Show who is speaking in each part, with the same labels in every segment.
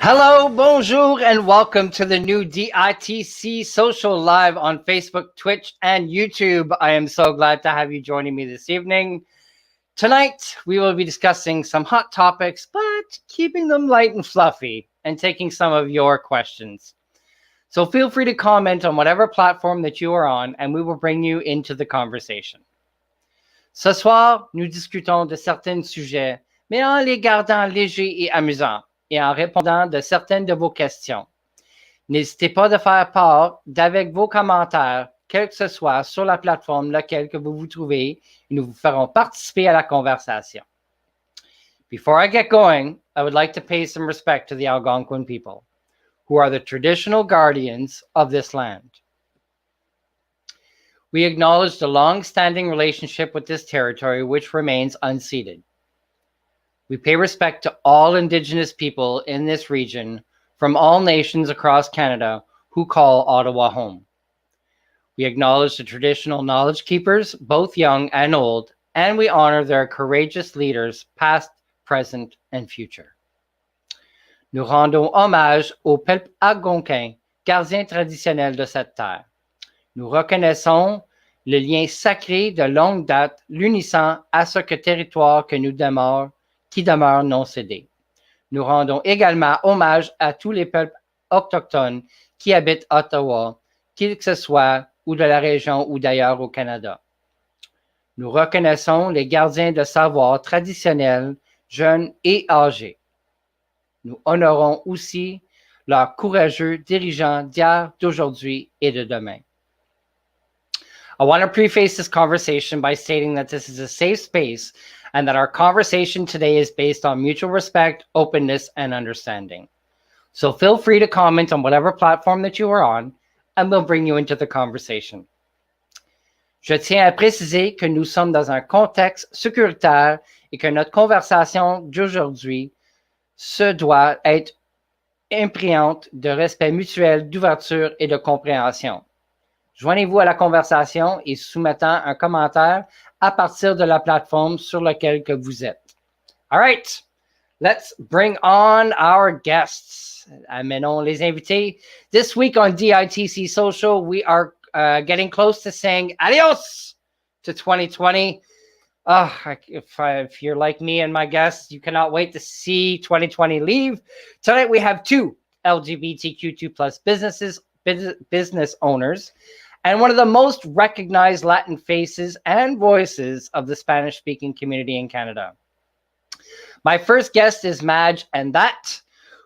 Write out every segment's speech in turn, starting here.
Speaker 1: Hello, bonjour, and welcome to the new DITC Social live on Facebook, Twitch, and YouTube. I am so glad to have you joining me this evening. Tonight, we will be discussing some hot topics, but keeping them light and fluffy, and taking some of your questions. So feel free to comment on whatever platform that you are on, and we will bring you into the conversation. Ce soir, nous discutons de certains sujets, mais en les gardant légers et amusants, et en répondant de certaines de vos questions. N'hésitez pas de faire part d'avec vos commentaires, quel que ce soit sur la plateforme laquelle que vous vous trouvez, et nous vous ferons participer à la conversation. Before I get going, I would like to pay some respect to the Algonquin people, who are the traditional guardians of this land. We acknowledge the long-standing relationship with this territory, which remains unceded. We pay respect to all Indigenous people in this region from all nations across Canada who call Ottawa home. We acknowledge the traditional knowledge keepers, both young and old, and we honor their courageous leaders, past, present, and future. Nous rendons hommage au peuple algonquin, gardien traditionnel de cette terre. Nous reconnaissons le lien sacré de longue date l'unissant à ce territoire que nous demeure qui demeure non cédé. Nous rendons également hommage à tous les peuples autochtones qui habitent Ottawa, qu'ils que ce soit ou de la région ou d'ailleurs au Canada. Nous reconnaissons les gardiens de savoir traditionnels, jeunes et âgés. Nous honorons aussi leurs courageux dirigeants d'hier, d'aujourd'hui et de demain. I want to preface this conversation by stating that this is a safe space and that our conversation today is based on mutual respect, openness, and understanding. So feel free to comment on whatever platform that you are on, and we'll bring you into the conversation. Je tiens à préciser que nous sommes dans un contexte sécuritaire et que notre conversation d'aujourd'hui se doit être imprégnante de respect mutuel, d'ouverture et de compréhension. Joignez-vous à la conversation et soumettant un commentaire à partir de la plateforme sur laquelle que vous êtes. All right, let's bring on our guests. Amenons les invités. This week on DITC Social, we are getting close to saying adios to 2020. If you're like me and my guests, you cannot wait to see 2020 leave. Tonight we have two LGBTQ2+ business owners, and one of the most recognized Latin faces and voices of the Spanish-speaking community in Canada. My first guest is Madge Enthat,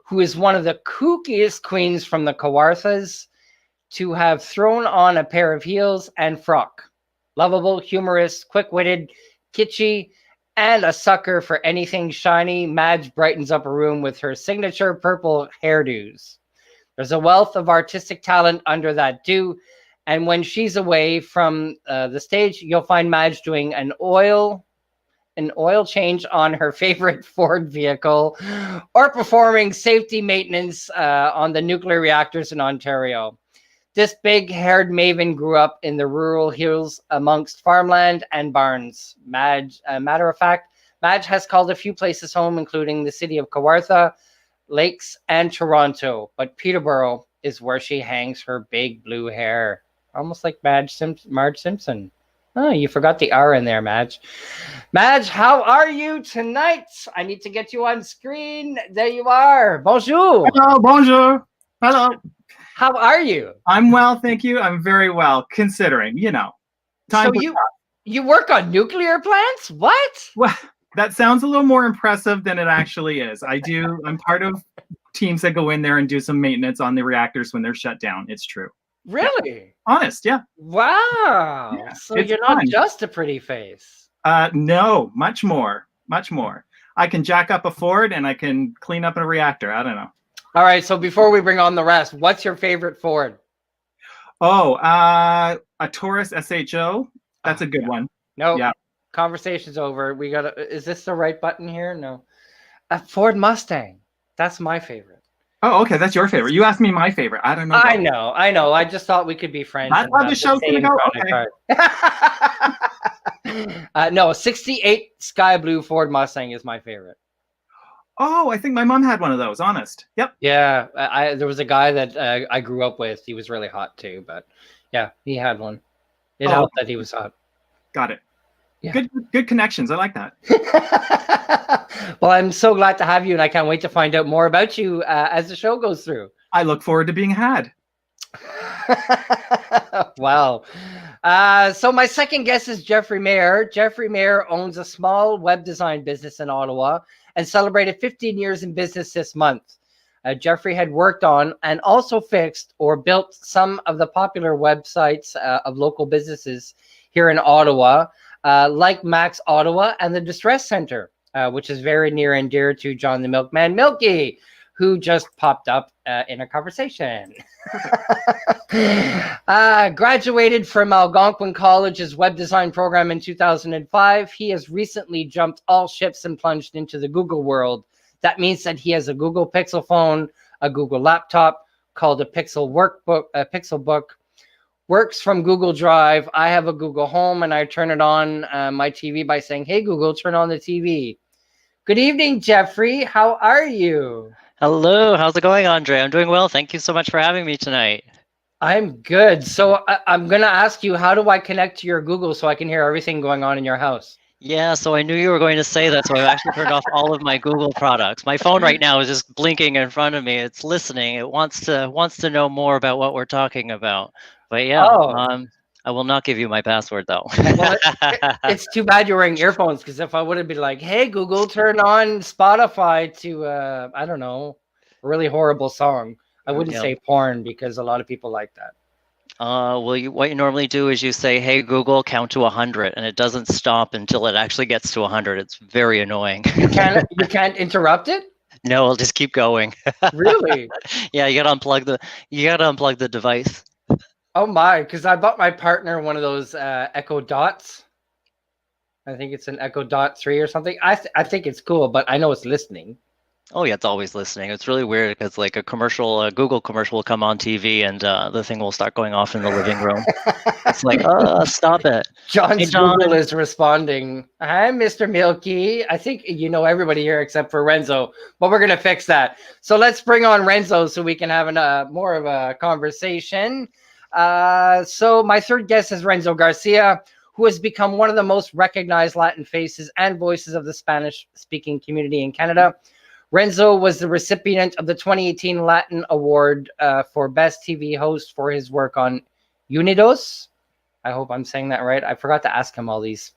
Speaker 1: who is one of the kookiest queens from the Kawarthas to have thrown on a pair of heels and frock. Lovable, humorous, quick-witted, kitschy, and a sucker for anything shiny, Madge brightens up a room with her signature purple hairdos. There's a wealth of artistic talent under that do. And when she's away from the stage, you'll find Madge doing an oil change on her favorite Ford vehicle or performing safety maintenance on the nuclear reactors in Ontario. This big-haired maven grew up in the rural hills amongst farmland and barns. Madge, matter of fact, Madge has called a few places home, including the city of Kawarthas, Lakes, and Toronto. But Peterborough is where she hangs her big blue hair. Almost like Marge Simpson. Oh, you forgot the R in there, Madge. Madge, how are you tonight? I need to get you on screen. There you are. Bonjour.
Speaker 2: Hello, bonjour. Hello.
Speaker 1: How are you?
Speaker 2: I'm well, thank you. I'm very well, considering,
Speaker 1: So you work on nuclear plants? What?
Speaker 2: Well, that sounds a little more impressive than it actually is. I'm part of teams that go in there and do some maintenance on the reactors when they're shut down. It's true.
Speaker 1: Really?
Speaker 2: Honest, yeah.
Speaker 1: Wow.
Speaker 2: Yeah,
Speaker 1: so you're not just a pretty face.
Speaker 2: No, much more. I can jack up a Ford and I can clean up a reactor. I don't know.
Speaker 1: All right, so before we bring on the rest, what's your favorite Ford?
Speaker 2: Oh, a Taurus SHO. That's a good one.
Speaker 1: No,
Speaker 2: yeah.
Speaker 1: Conversation's over. Is this the right button here? No. A Ford Mustang. That's my favorite.
Speaker 2: Oh, okay. That's your favorite. You asked me my favorite. I don't know.
Speaker 1: I know. I just thought we could be friends.
Speaker 2: That's how the show's going to go. Okay.
Speaker 1: No, 68 sky blue Ford Mustang is my favorite.
Speaker 2: Oh, I think my mom had one of those. Honest. Yep.
Speaker 1: Yeah, there was a guy that I grew up with. He was really hot too, but yeah, he had one. It helped that he was hot.
Speaker 2: Got it.
Speaker 1: Yeah.
Speaker 2: Good connections. I like that.
Speaker 1: Well, I'm so glad to have you, and I can't wait to find out more about you as the show goes through.
Speaker 2: I look forward to being had.
Speaker 1: Wow. So my second guest is Jeffrey Maher. Jeffrey Maher owns a small web design business in Ottawa and celebrated 15 years in business this month. Jeffrey had worked on and also fixed or built some of the popular websites of local businesses here in Ottawa, like Max Ottawa and the Distress Center, which is very near and dear to John the Milkman Milky, who just popped up in a conversation. Graduated from Algonquin College's web design program in 2005. He has recently jumped all ships and plunged into the Google world. That means that he has a Google Pixel phone, a Google laptop called a Pixel Book, works from Google Drive. I have a Google Home, and I turn it on my TV by saying, "Hey, Google, turn on the TV." Good evening, Jeffrey. How are you?
Speaker 3: Hello, how's it going, Andre? I'm doing well. Thank you so much for having me tonight.
Speaker 1: I'm good. So I'm going to ask you, how do I connect to your Google so I can hear everything going on in your house?
Speaker 3: Yeah, so I knew you were going to say that, so I've actually turned off all of my Google products. My phone right now is just blinking in front of me. It's listening. It wants to know more about what we're talking about. But yeah, I will not give you my password though.
Speaker 1: Well, it's too bad you're wearing earphones, because if I would have been like, "Hey Google, turn on Spotify to I don't know, a really horrible song," I wouldn't say porn, because a lot of people like that.
Speaker 3: What you normally do is you say, "Hey Google, count to 100," and it doesn't stop until it actually gets to 100. It's very annoying.
Speaker 1: You can't interrupt it?
Speaker 3: No, it'll just keep going.
Speaker 1: Really?
Speaker 3: Yeah, you gotta unplug the device.
Speaker 1: Oh my, because I bought my partner one of those Echo Dots. I think it's an Echo Dot 3 or something. I think it's cool, but I know it's listening.
Speaker 3: Oh yeah, it's always listening. It's really weird because like a Google commercial will come on TV and the thing will start going off in the living room. It's like, stop it.
Speaker 1: John's Google is responding. "Hi, Mr. Milky." I think you know everybody here except for Renzo, but we're going to fix that. So let's bring on Renzo so we can have more of a conversation. So my third guest is Renzo Garcia, who has become one of the most recognized Latin faces and voices of the Spanish-speaking community in Canada. Renzo was the recipient of the 2018 Latin Award for Best TV Host for his work on Unidos. I hope I'm saying that right. I forgot to ask him all these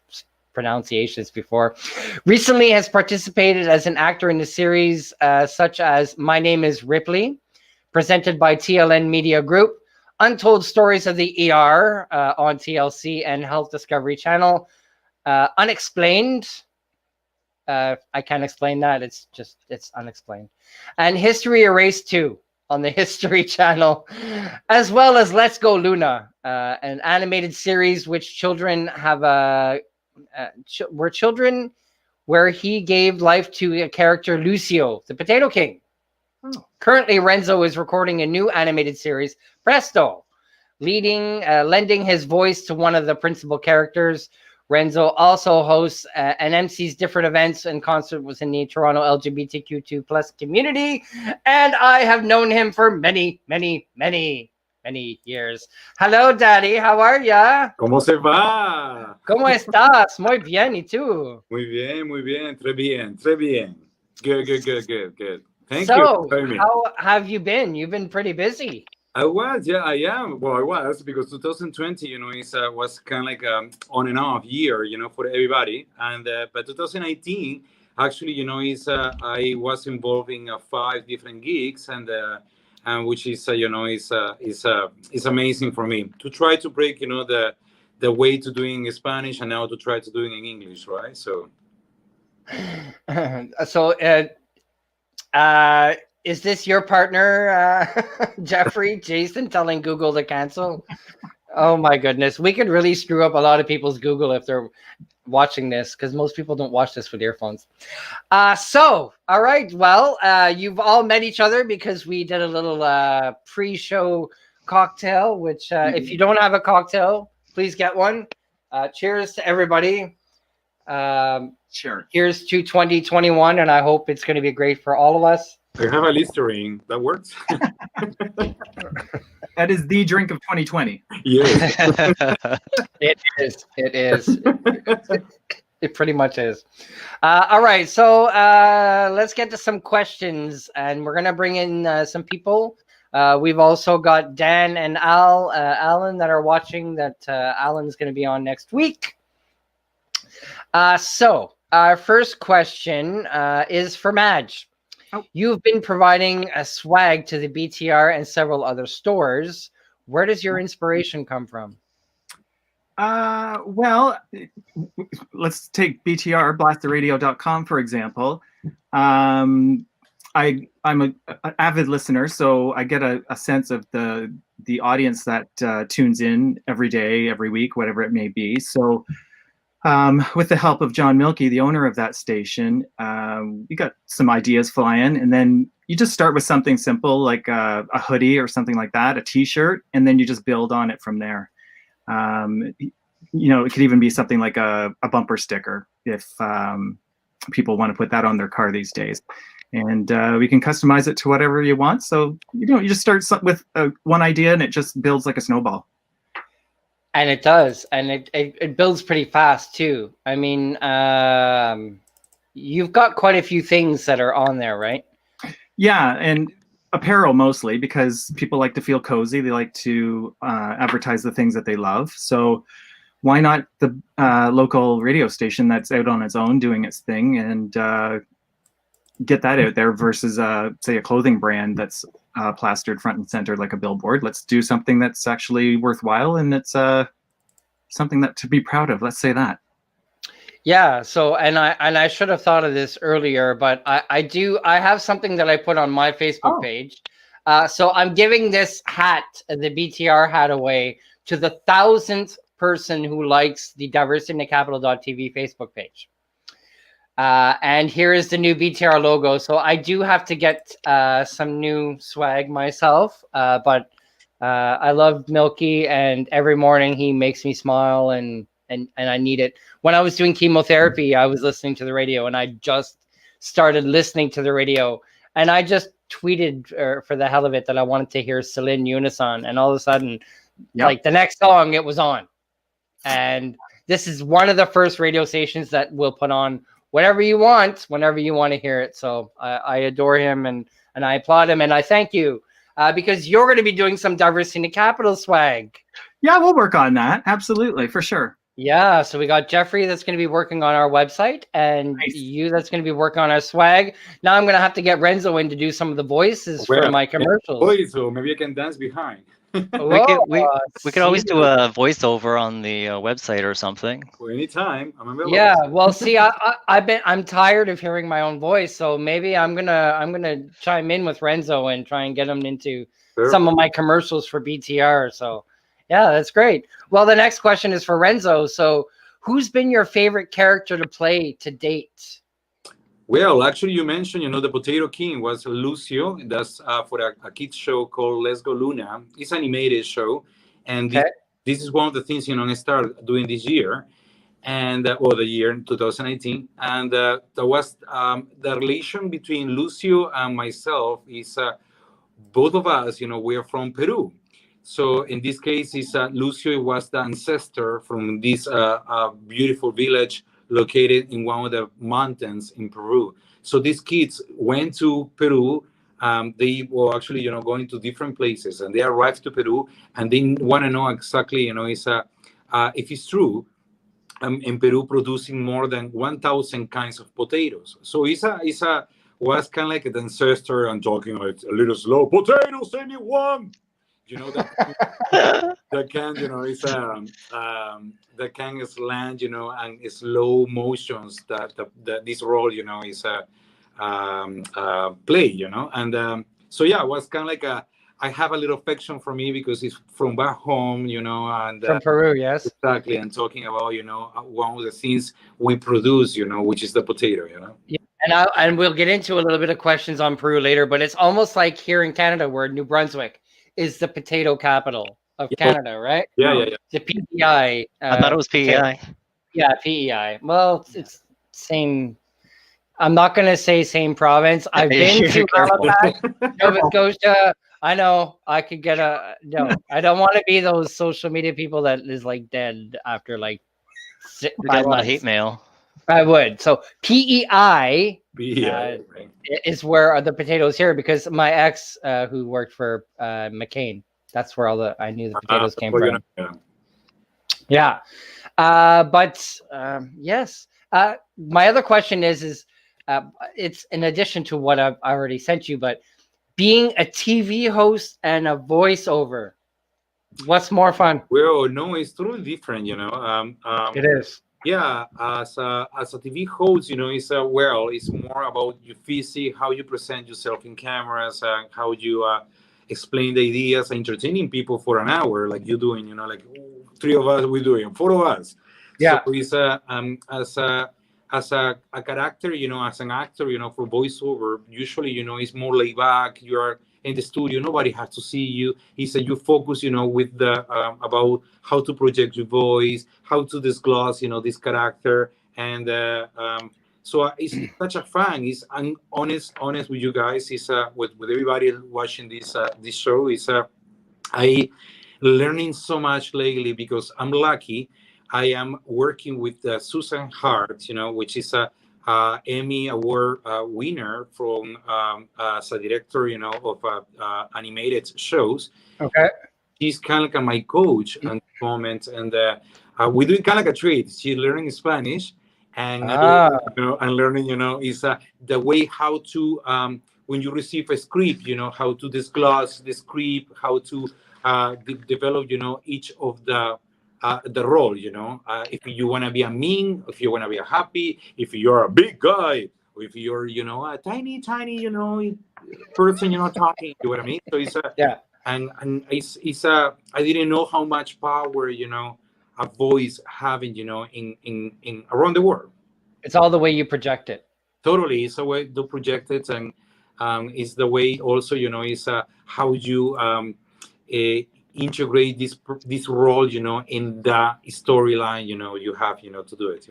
Speaker 1: pronunciations before. Recently has participated as an actor in the series such as My Name is Ripley, presented by TLN Media Group, Untold Stories of the ER on TLC and Health Discovery Channel, Unexplained. I can't explain that. It's unexplained. And History Erased 2 on the History Channel, as well as Let's Go Luna, an animated series which children have where he gave life to a character, Lucio, the Potato King. Oh. Currently, Renzo is recording a new animated series, Presto, lending his voice to one of the principal characters. Renzo also hosts and MCs different events and concerts within the Toronto LGBTQ2 plus community, and I have known him for many, many, many, many years. Hello, Daddy. How are ya?
Speaker 4: ¿Cómo se va?
Speaker 1: ¿Cómo estás? Muy bien, ¿y tú?
Speaker 4: Muy bien, muy bien. Très bien, très bien. Good. Thank you
Speaker 1: So,
Speaker 4: for me.
Speaker 1: how have you been? You've been pretty busy.
Speaker 4: I am. Well, I was, because 2020, was kind of like on and off year, for everybody. And but 2019, actually, I was involved in 5 different gigs, and which is is amazing for me to try to break, the way to doing Spanish, and now to try to doing in English, right? So.
Speaker 1: Is this your partner, Jeffrey, Jason, telling Google to cancel? Oh my goodness. We could really screw up a lot of people's Google if they're watching this, because most people don't watch this with earphones. All right. Well, you've all met each other because we did a little pre-show cocktail, which if you don't have a cocktail, please get one. Cheers to everybody.
Speaker 2: Sure.
Speaker 1: Here's to 2021, and I hope it's going to be great for all of us.
Speaker 4: I have a Listerine. That works?
Speaker 2: That is the drink of 2020.
Speaker 4: Yes.
Speaker 1: It is. It is. It pretty much is. All right, so let's get to some questions, and we're going to bring in some people. We've also got Dan and Alan that are watching. That Alan's going to be on next week. So our first question is for Madge.
Speaker 2: Oh.
Speaker 1: You've been providing a swag to the BTR and several other stores. Where does your inspiration come from?
Speaker 2: Well, let's take BTR, blasttheradio.com, for example. I'm an avid listener, so I get a sense of the audience that tunes in every day, every week, whatever it may be. So with the help of John Milkey, the owner of that station, we got some ideas flying, and then you just start with something simple like a hoodie or something like that, a t-shirt, and then you just build on it from there. You know, it could even be something like a bumper sticker if people want to put that on their car these days. And we can customize it to whatever you want. So, you know, you just start with one idea and it just builds like a snowball.
Speaker 1: And it does. And it builds pretty fast too. I mean, you've got quite a few things that are on there, right? Yeah,
Speaker 2: and apparel mostly, because people like to feel cozy. They like to advertise the things that they love. So why not the local radio station that's out on its own doing its thing and get that out there versus, say, a clothing brand that's plastered front and center like a billboard. Let's do something that's actually worthwhile and it's something that to be proud of. Let's say that.
Speaker 1: Yeah. So, and I should have thought of this earlier, but I have something that I put on my Facebook page. So I'm giving this hat, the BTR hat, away to the 1,000th person who likes the diversityinthecapital.tv Facebook page. And here is the new BTR logo. So I do have to get some new swag myself, but I love Milky, and every morning he makes me smile, and I need it. When I was doing chemotherapy, I was listening to the radio, and I just started listening to the radio, and I just tweeted for the hell of it that I wanted to hear Celine Unison, and all of a sudden, like the next song, it was on. And this is one of the first radio stations that will put on whatever you want, whenever you want to hear it. So I adore him, and I applaud him, and I thank you because you're going to be doing some Diversity in the Capital swag.
Speaker 2: Yeah, we'll work on that. Absolutely, for sure.
Speaker 1: Yeah, so we got Jeffrey that's going to be working on our website, and you that's going to be working on our swag. Now I'm going to have to get Renzo in to do some of the voices for my commercials.
Speaker 4: So maybe I can dance behind.
Speaker 3: We could always do a voiceover on the website or something.
Speaker 4: Well, anytime, I'm available.
Speaker 1: Yeah, well, see, I'm tired of hearing my own voice, so maybe I'm gonna chime in with Renzo and try and get him into some of my commercials for BTR. So, yeah, that's great. Well, the next question is for Renzo. So, who's been your favorite character to play to date?
Speaker 4: Well, actually, you mentioned, the Potato King was Lucio. That's for a kids show called Let's Go Luna. It's an animated show. And this is one of the things, I started doing this year. And, the year in 2019. And there was the relation between Lucio and myself is both of us, we are from Peru. So in this case, Lucio was the ancestor from this beautiful village located in one of the mountains in Peru. So these kids went to Peru. They were actually, going to different places, and they arrived to Peru, and they want to know exactly, if it's true, in Peru producing more than 1,000 kinds of potatoes. So was kind of like an ancestor and talking like a little slow. Potatoes, anyone? That can, that can is land, and slow motions that this role, is play, and so yeah, it was kind of like I have a little affection for me because it's from back home, and
Speaker 1: from Peru, yes,
Speaker 4: exactly, and talking about one of the things we produce, which is the potato,
Speaker 1: Yeah, and we'll get into a little bit of questions on Peru later, but it's almost like here in Canada, where New Brunswick is the potato capital of Canada, right?
Speaker 4: Yeah.
Speaker 1: The PEI.
Speaker 3: I thought it was PEI.
Speaker 1: Yeah, PEI. Well, it's same. I'm not going to say same province. I've been to Halifax, Nova Scotia. I know I could get a no. I don't want to be those social media people that is like dead after like
Speaker 3: We got
Speaker 1: 5
Speaker 3: a lot of
Speaker 1: months.
Speaker 3: hate mail.
Speaker 1: I would. So PEI
Speaker 4: Yeah,
Speaker 1: is where are the potatoes here because my ex who worked for McCain. That's where I knew the potatoes came
Speaker 4: well,
Speaker 1: from. Yeah. But yes. My other question is it's in addition to what I've already sent you, but being a TV host and a voiceover, what's more fun?
Speaker 4: Well, no, it's totally different,
Speaker 1: It is.
Speaker 4: Yeah, as a TV host, it's it's more about your physics, how you present yourself in cameras, and how you explain the ideas, entertaining people for an hour, like you're doing, like 3 of us, we're doing 4 of us.
Speaker 1: Yeah.
Speaker 4: So it's as a character, as an actor, for voiceover, usually, it's more laid back. You're in the studio, nobody has to see you. It's you focus, with the about how to project your voice, how to disclose, this character, and so it's such a fun. I'm honest with you guys. It's with everybody watching this show. Is I learning so much lately because I'm lucky. I am working with Susan Hart, which is a Emmy Award winner from as a director, of animated shows.
Speaker 1: Okay.
Speaker 4: She's kind of like my coach at the moment, and we're doing kind of like a trade. She's learning Spanish, and and learning, is the way how to when you receive a script, how to disclose the script, how to develop, each of the role, if you want to be a mean, if you want to be a happy, if you're a big guy, or if you're, a tiny, person, talking, you know what I mean? So it's
Speaker 1: yeah.
Speaker 4: And it's I didn't know how much power, a voice having, in around the world.
Speaker 1: It's all the way you project it.
Speaker 4: Totally. It's the way to project it. And it's the way also, is how you integrate this role, in the storyline, you have, to do it,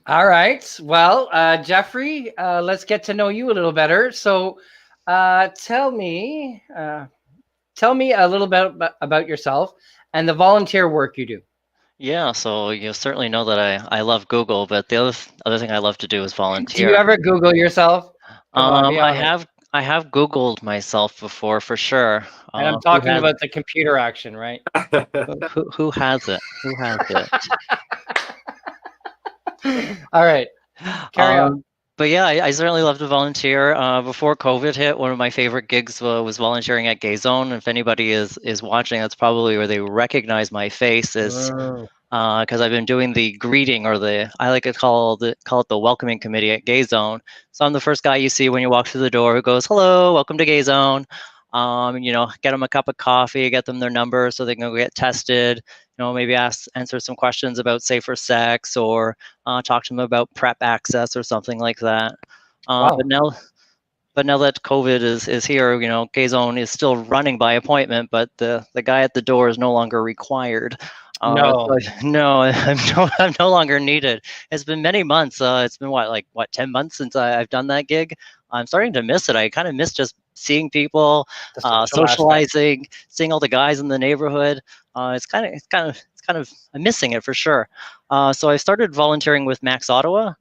Speaker 1: All right. Well, Jeffrey, let's get to know you a little better. So tell me a little bit about yourself and the volunteer work you do.
Speaker 3: Yeah, so you certainly know that I love Google, but the other thing I love to do is volunteer.
Speaker 1: Do you ever Google yourself? Come on, be honest.
Speaker 3: I have Googled myself before for sure.
Speaker 1: And I'm talking about the computer action, right?
Speaker 3: Who has it? Who has it?
Speaker 1: All right, carry on.
Speaker 3: But yeah, I certainly love to volunteer. Before COVID hit, one of my favorite gigs was volunteering at Gay Zone. If anybody is watching, that's probably where they recognize my face, is because I've been doing the greeting, or I like to call it the welcoming committee at Gay Zone. So I'm the first guy you see when you walk through the door who goes, "Hello, welcome to Gay Zone." Get them a cup of coffee, get them their number so they can go get tested. Maybe answer some questions about safer sex, or talk to them about PrEP access or something like that.
Speaker 1: Wow.
Speaker 3: But now that COVID is here, Gay Zone is still running by appointment, but the guy at the door is no longer required.
Speaker 1: No,
Speaker 3: I'm no longer needed. It's been many months. It's been 10 months since I've done that gig. I'm starting to miss it. I kind of miss just seeing people, socializing, seeing all the guys in the neighborhood. It's kind of I'm missing it for sure. So I started volunteering with Max Ottawa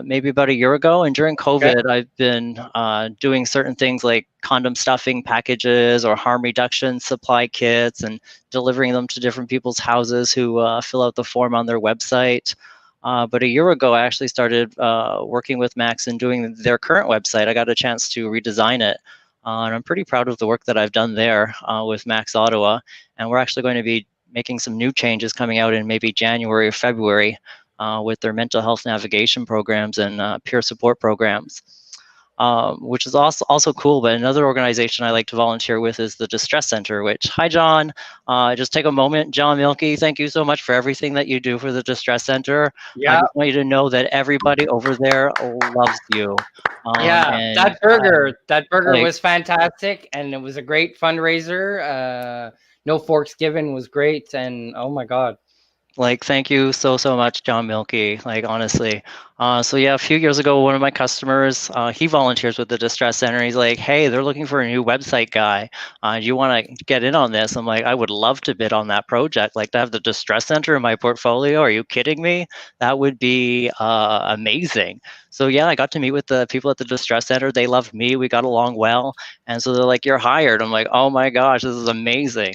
Speaker 3: maybe about a year ago, and during COVID, I've been doing certain things like condom stuffing packages or harm reduction supply kits, and delivering them to different people's houses who fill out the form on their website. But a year ago, I actually started working with Max and doing their current website. I got a chance to redesign it. And I'm pretty proud of the work that I've done there with Max Ottawa. And we're actually going to be making some new changes coming out in maybe January or February with their mental health navigation programs and peer support programs, which is also cool. But another organization I like to volunteer with is the Distress Center, which, hi, John. Just take a moment. John Milkey, thank you so much for everything that you do for the Distress Center.
Speaker 1: Yeah.
Speaker 3: I just want you to know that everybody over there loves you.
Speaker 1: That burger was fantastic, and it was a great fundraiser. No Forks Given was great, and oh my God.
Speaker 3: Like, thank you so much, John Milkey. Like, honestly. So yeah, a few years ago, one of my customers, he volunteers with the Distress Center. He's like, hey, they're looking for a new website guy. Do you want to get in on this? I'm like, I would love to bid on that project. Like, to have the Distress Center in my portfolio. Are you kidding me? That would be amazing. So yeah, I got to meet with the people at the Distress Center. They loved me. We got along well. And so they're like, you're hired. I'm like, oh my gosh, this is amazing.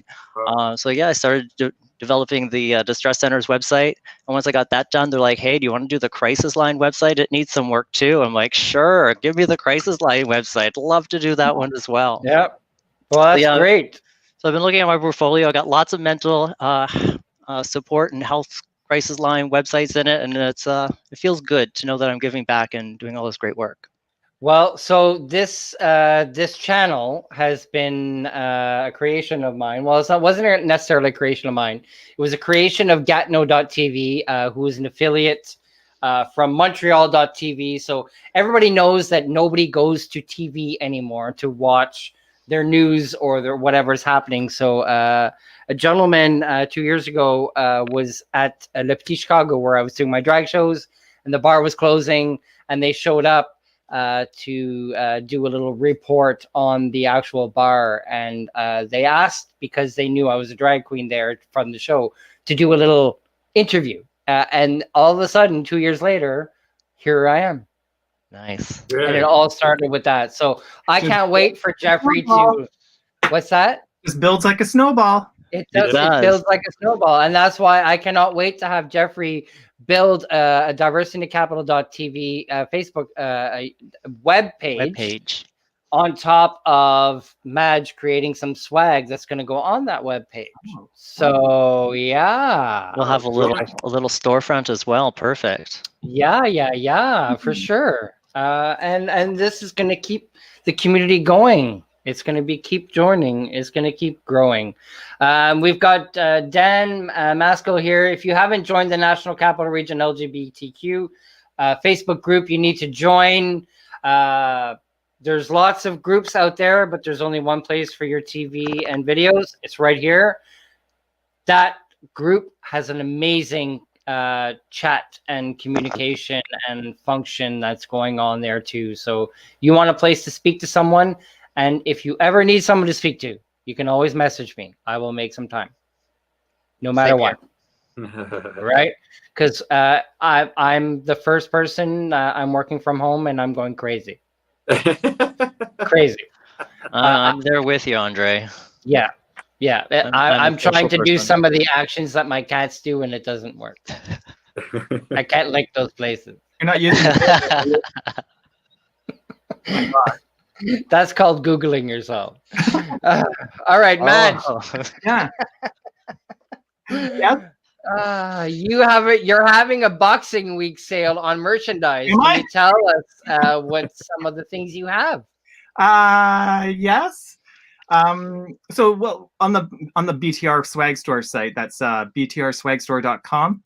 Speaker 3: So yeah, I started developing the Distress Center's website. And once I got that done, they're like, hey, do you want to do the Crisis Line website? It needs some work too. I'm like, sure, give me the Crisis Line website. Love to do that one as well.
Speaker 1: Yep. Well, that's great.
Speaker 3: So I've been looking at my portfolio. I got lots of mental support and health crisis line websites in it. And it feels good to know that I'm giving back and doing all this great work.
Speaker 1: Well, so this channel has been a creation of mine. Well, wasn't necessarily a creation of mine. It was a creation of Gatineau.tv, who is an affiliate from Montreal.tv. So everybody knows that nobody goes to TV anymore to watch their news or their whatever's happening. So a gentleman 2 years ago was at Le Petit Chicago, where I was doing my drag shows, and the bar was closing, and they showed up to do a little report on the actual bar, and they asked, because they knew I was a drag queen there from the show, to do a little interview, and all of a sudden 2 years later, here I am.
Speaker 3: Nice.
Speaker 1: And it all started with that. So I can't wait for Jeffrey to what's that?
Speaker 2: Just builds like a snowball.
Speaker 1: It does. It builds like a snowball, and that's why I cannot wait to have Jeffrey build a diversitycapital.tv Facebook web page on top of Madge creating some swag that's going to go on that web page. So yeah,
Speaker 3: we'll have a little storefront as well. Perfect.
Speaker 1: Yeah, for sure. And this is going to keep the community going. It's going to keep joining. It's going to keep growing. We've got Dan Maskell here. If you haven't joined the National Capital Region LGBTQ Facebook group, you need to join. There's lots of groups out there, but there's only one place for your TV and videos. It's right here. That group has an amazing chat and communication and function that's going on there too. So you want a place to speak to someone. And if you ever need someone to speak to, you can always message me. I will make some time, no matter what. Right? Because I'm the first person. I'm working from home, and I'm going crazy. Crazy.
Speaker 3: I'm there with you, Andre.
Speaker 1: Yeah. I'm trying to do some of the actions that my cats do, and it doesn't work. I can't lick those places.
Speaker 2: You're not using it.
Speaker 1: That's called Googling yourself. All right, Madge.
Speaker 2: Yeah.
Speaker 1: You're having a Boxing Week sale on merchandise. Can you tell us what some of the things you have?
Speaker 2: Yes. So well, on the BTR swag store site, that's btrswagstore.com.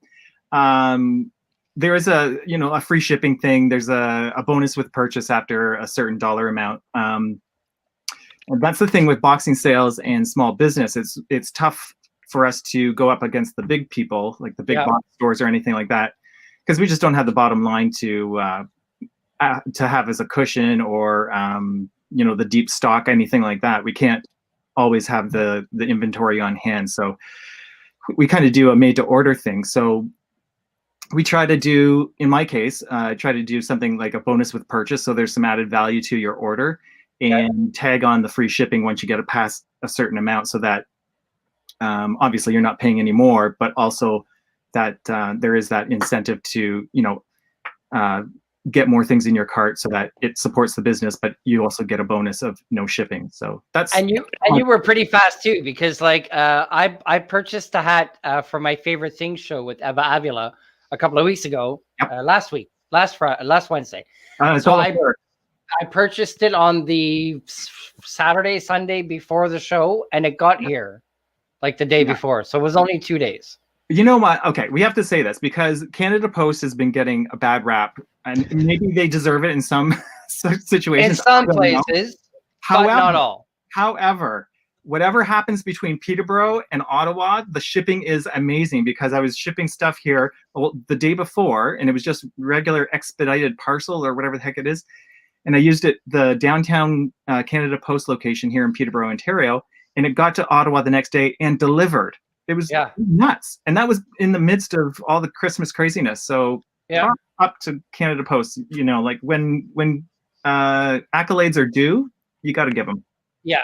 Speaker 2: There is a free shipping thing. There's a bonus with purchase after a certain dollar amount. And that's the thing with boxing sales and small business. It's tough for us to go up against the big people, like the big box stores or anything like that, because we just don't have the bottom line to have as a cushion or the deep stock, anything like that. We can't always have the inventory on hand, so we kind of do a made to order thing. So we try to do, in my case, try to do something like a bonus with purchase. So there's some added value to your order, and tag on the free shipping once you get past a certain amount, so that obviously you're not paying any more, but also that there is that incentive to, get more things in your cart so that it supports the business, but you also get a bonus of no shipping. So that's
Speaker 1: and you were pretty fast too, because like I purchased a hat for my favorite things show with Eva Avila a couple of weeks ago, last Wednesday. So I purchased it on the Saturday, Sunday before the show, and it got here like the day before. So it was only 2 days.
Speaker 2: You know what? Okay, we have to say this because Canada Post has been getting a bad rap, and maybe they deserve it in some situations.
Speaker 1: In some places, but not all.
Speaker 2: However, whatever happens between Peterborough and Ottawa, the shipping is amazing because I was shipping stuff here the day before, and it was just regular expedited parcel or whatever the heck it is. And I used the downtown Canada Post location here in Peterborough, Ontario, and it got to Ottawa the next day and delivered. It was nuts. And that was in the midst of all the Christmas craziness. So up to Canada Post, you know, like when accolades are due, you got to give them.
Speaker 1: Yeah.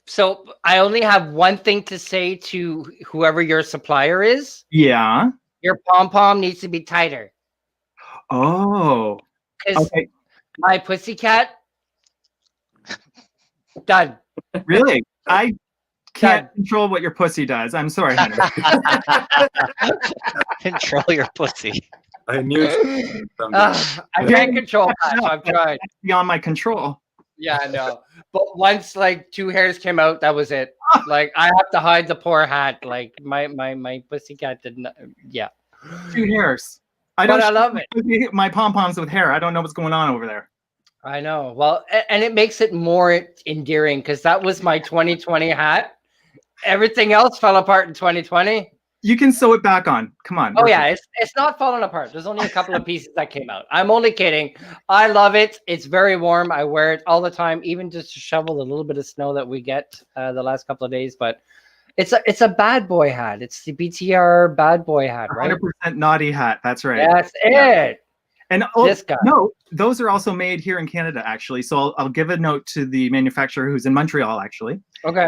Speaker 1: So I only have one thing to say to whoever your supplier is.
Speaker 2: Yeah.
Speaker 1: Your pom-pom needs to be tighter.
Speaker 2: Oh. Okay.
Speaker 1: My pussycat, done.
Speaker 2: Really? I can't control what your pussy does. I'm sorry, honey.
Speaker 3: Control your pussy.
Speaker 4: I knew it.
Speaker 1: I can't control that, so I've tried.
Speaker 2: That's beyond my control.
Speaker 1: Yeah, I know. But once like 2 hairs came out, that was it. Like I have to hide the poor hat. Like my pussycat didn't. Yeah.
Speaker 2: 2 hairs. I love it. My pom-poms with hair. I don't know what's going on over there.
Speaker 1: I know. Well, and it makes it more endearing because that was my 2020 hat. Everything else fell apart in 2020.
Speaker 2: You can sew it back on. Come on.
Speaker 1: Oh yeah, it's not falling apart. There's only a couple of pieces that came out. I'm only kidding. I love it. It's very warm. I wear it all the time, even just to shovel the little bit of snow that we get the last couple of days. But it's a bad boy hat. It's the BTR bad boy hat, right?
Speaker 2: 100% naughty hat. That's right.
Speaker 1: That's it.
Speaker 2: And
Speaker 1: this guy.
Speaker 2: No, those are also made here in Canada, actually. So I'll give a note to the manufacturer who's in Montreal, actually.
Speaker 1: Okay.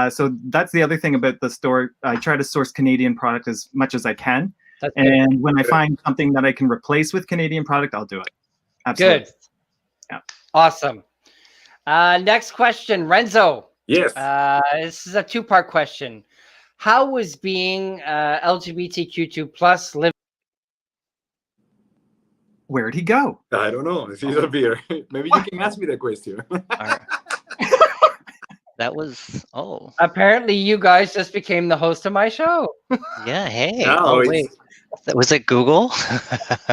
Speaker 2: So that's the other thing about the store. I try to source Canadian product as much as I can.
Speaker 1: That's
Speaker 2: and
Speaker 1: good.
Speaker 2: when I find something that I can replace with Canadian product, I'll do it. Absolutely.
Speaker 1: Good.
Speaker 2: Yeah.
Speaker 1: Awesome. Next question, Renzo.
Speaker 4: Yes.
Speaker 1: This is a 2-part question. How was being LGBTQ2 plus living?
Speaker 2: Where'd he go?
Speaker 4: I don't know. He's up here. Maybe you can ask me that question.
Speaker 3: That was
Speaker 1: Apparently, you guys just became the host of my show.
Speaker 3: Yeah. Hey.
Speaker 4: No,
Speaker 3: Wait. Was it Google?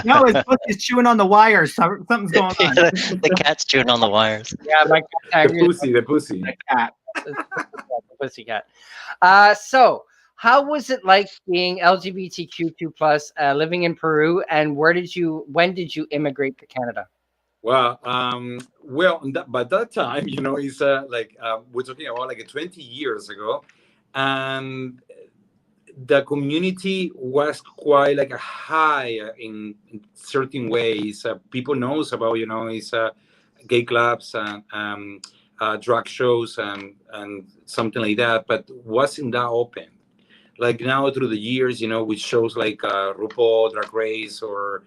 Speaker 2: No, it's chewing on the wires. Something's going on.
Speaker 3: The cat's chewing on the wires.
Speaker 1: Yeah, my cat.
Speaker 4: The pussy.
Speaker 2: The cat.
Speaker 1: The pussycat. So, how was it like being LGBTQ2 plus living in Peru, and when did you immigrate to Canada?
Speaker 4: Well, by that time, you know, it's we're talking about like 20 years ago, and the community was quite like a high in certain ways. People knows about, you know, it's gay clubs and drag shows and something like that, but wasn't that open. Like now through the years, you know, with shows like RuPaul, Drag Race, or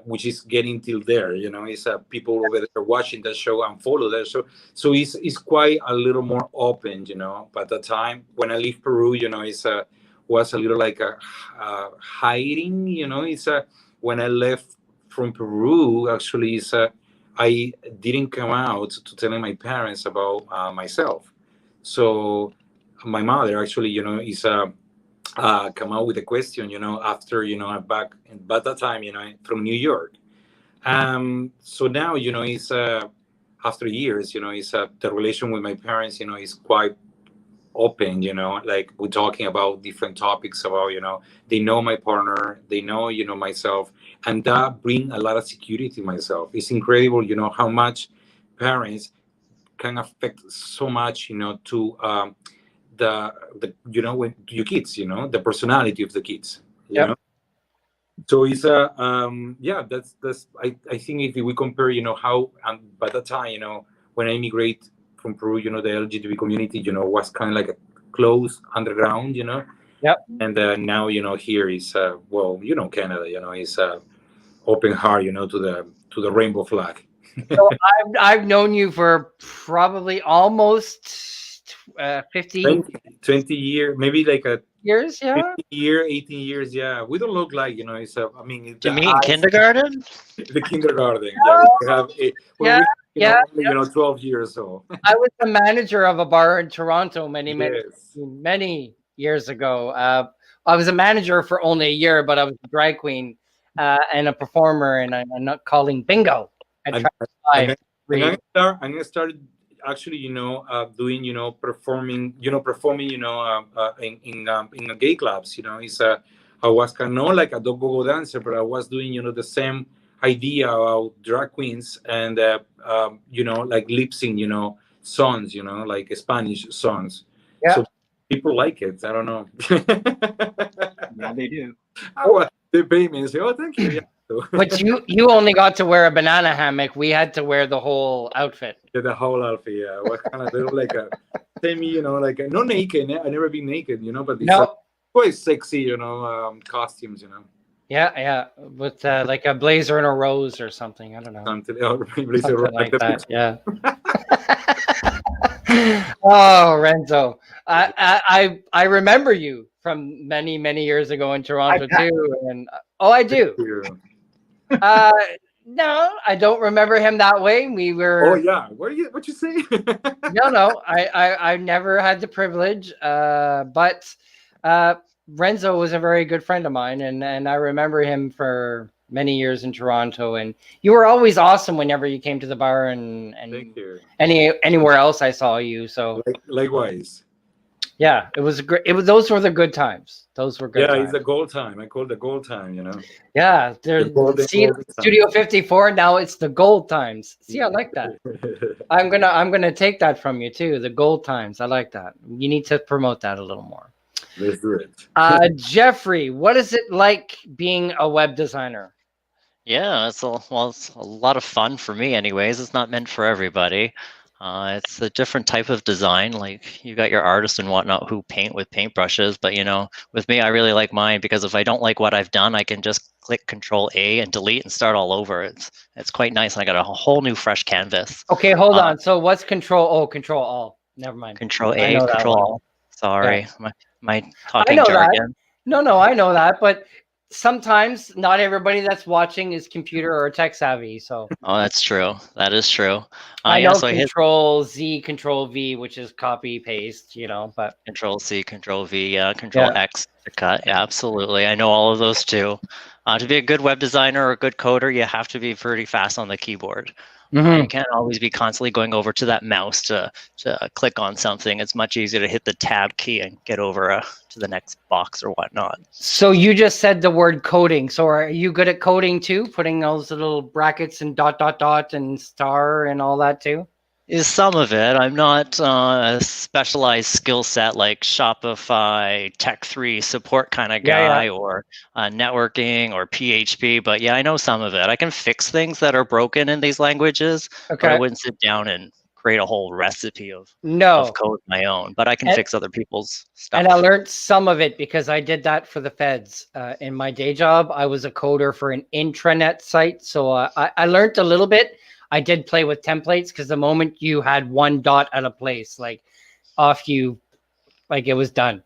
Speaker 4: which is getting till there, you know, it's people over there watching that show and follow that show. So it's quite a little more open, you know. But at the time when I left Peru, you know, was a little like a hiding, you know. When I left from Peru, actually, I didn't come out to telling my parents about myself. So my mother actually, you know, come out with a question, you know, after, you know, I'm back by that time, you know, from New York. So now, you know, after years, you know, the relation with my parents, you know, is quite open, you know, like we're talking about different topics about, you know, they know my partner, they know, you know, myself, and that bring a lot of security to myself. It's incredible, you know, how much parents can affect so much, you know, to the you know, when your kids, you know, the personality of the kids, you know. So it's that's I think if we compare, you know, how by that time, you know, when I immigrate from Peru, you know, the LGBT community, you know, was kind of like a closed underground, you know.
Speaker 1: Yep.
Speaker 4: And now, you know, here is well, you know, Canada, you know, is open heart, you know, to the rainbow flag.
Speaker 1: So I've known you for probably almost 20
Speaker 4: years, maybe like a
Speaker 1: years, yeah.
Speaker 4: 18 years, yeah. We don't look like, you know, I mean,
Speaker 3: you mean kindergarten?
Speaker 4: The kindergarten,
Speaker 1: You
Speaker 4: know, 12 years old.
Speaker 1: I was the manager of a bar in Toronto many years ago. I was a manager for only a year, but I was a drag queen and a performer, and I'm not calling bingo.
Speaker 4: I'm gonna start actually, doing, performing, in a gay clubs, I was kind of like a go-go dancer, but I was doing, the same idea about drag queens and, like lip sync, songs, like Spanish songs.
Speaker 1: Yeah.
Speaker 4: So people like it. I don't know.
Speaker 2: Yeah, they do.
Speaker 4: They pay me and say, "Oh, thank you." Yeah.
Speaker 1: But you only got to wear a banana hammock. We had to wear the whole outfit.
Speaker 4: Yeah, the whole outfit. Yeah, what kind of like a semi, like not naked. I never been naked, but these
Speaker 1: No.
Speaker 4: quite sexy, costumes,
Speaker 1: Yeah, with like a blazer and a rose or something. I don't know.
Speaker 4: Something
Speaker 1: Like that. Yeah. Oh, Renzo, I remember you from many years ago in Toronto too, and I do. No, I don't remember him that way. We were.
Speaker 4: Oh yeah, what you say?
Speaker 1: No, I never had the privilege, but Renzo was a very good friend of mine, and I remember him for many years in Toronto, and you were always awesome whenever you came to the bar and
Speaker 4: Thank you.
Speaker 1: Anywhere else I saw you. So
Speaker 4: likewise.
Speaker 1: Yeah, it was great. Those were the good times. Those were good.
Speaker 4: Yeah,
Speaker 1: times.
Speaker 4: it's the gold time. I call it the gold time.
Speaker 1: Yeah, there's Studio 54. Now it's the gold times. See, I like that. I'm gonna take that from you too. The gold times. I like that. You need to promote that a little more.
Speaker 4: Let's do it.
Speaker 1: Jeffrey, what is it like being a web designer?
Speaker 3: Yeah, it's a lot of fun for me anyways. It's not meant for everybody. It's a different type of design. Like you got your artists and whatnot who paint with paintbrushes, but with me, I really like mine because if I don't like what I've done, I can just click Control A and delete and start all over. It's quite nice. And I got a whole new fresh canvas.
Speaker 1: Okay, hold on. So what's Control? Oh, Control All. Never mind.
Speaker 3: Control A, Control All. Sorry,
Speaker 1: yeah.
Speaker 3: my talking jargon.
Speaker 1: That. No, I know that, but sometimes not everybody that's watching is computer or tech savvy. So
Speaker 3: that's true. That is true.
Speaker 1: I know Control Z, Control V, which is copy paste, but
Speaker 3: Control C, Control V, Control X to cut. Yeah, absolutely. I know all of those too. To be a good web designer or a good coder, you have to be pretty fast on the keyboard. You can't always be constantly going over to that mouse to click on something. It's much easier to hit the tab key and get over to the next box or whatnot.
Speaker 1: So you just said the word coding. So are you good at coding too? Putting those little brackets and ... and star and all that too?
Speaker 3: Is some of it. I'm not a specialized skill set like Shopify, Tech3 support kind of guy or networking or PHP. But yeah, I know some of it. I can fix things that are broken in these languages. Okay. But I wouldn't sit down and create a whole recipe of code of my own. But I can fix other people's stuff.
Speaker 1: And I learned some of it because I did that for the feds. In my day job, I was a coder for an intranet site. So I learned a little bit. I did play with templates because the moment you had one dot at a place, like it was done.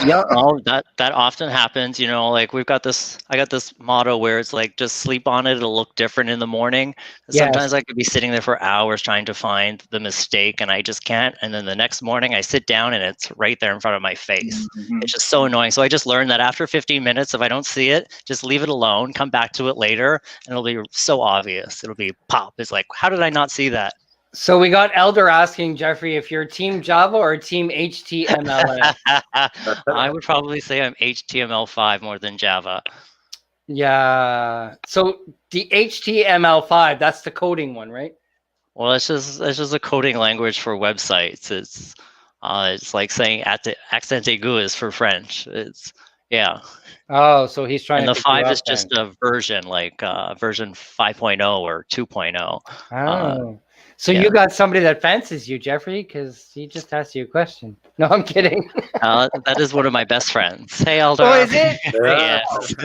Speaker 3: Yeah, that often happens. Like I got this motto where it's like just sleep on it. It'll look different in the morning. Sometimes I could be sitting there for hours trying to find the mistake and I just can't. And then the next morning I sit down and it's right there in front of my face. It's just so annoying. So I just learned that after 15 minutes, if I don't see it, just leave it alone, come back to it later, and it'll be so obvious. It'll be pop. It's like, how did I not see that?
Speaker 1: So we got Elder asking Jeffrey if you're team Java or team HTML.
Speaker 3: I would probably say I'm HTML5 more than Java.
Speaker 1: Yeah. So the HTML5, that's the coding one, right?
Speaker 3: Well, it's just a coding language for websites. It's like saying accent aigu is for French.
Speaker 1: Oh, so he's trying.
Speaker 3: And the 5 is just a version, like version 5.0 or 2.0.
Speaker 1: Oh. So you got somebody that fancies you, Jeffrey, because he just asked you a question. No, I'm kidding.
Speaker 3: That is one of my best friends. Hey, Elder.
Speaker 1: Oh, is it?
Speaker 3: Yes.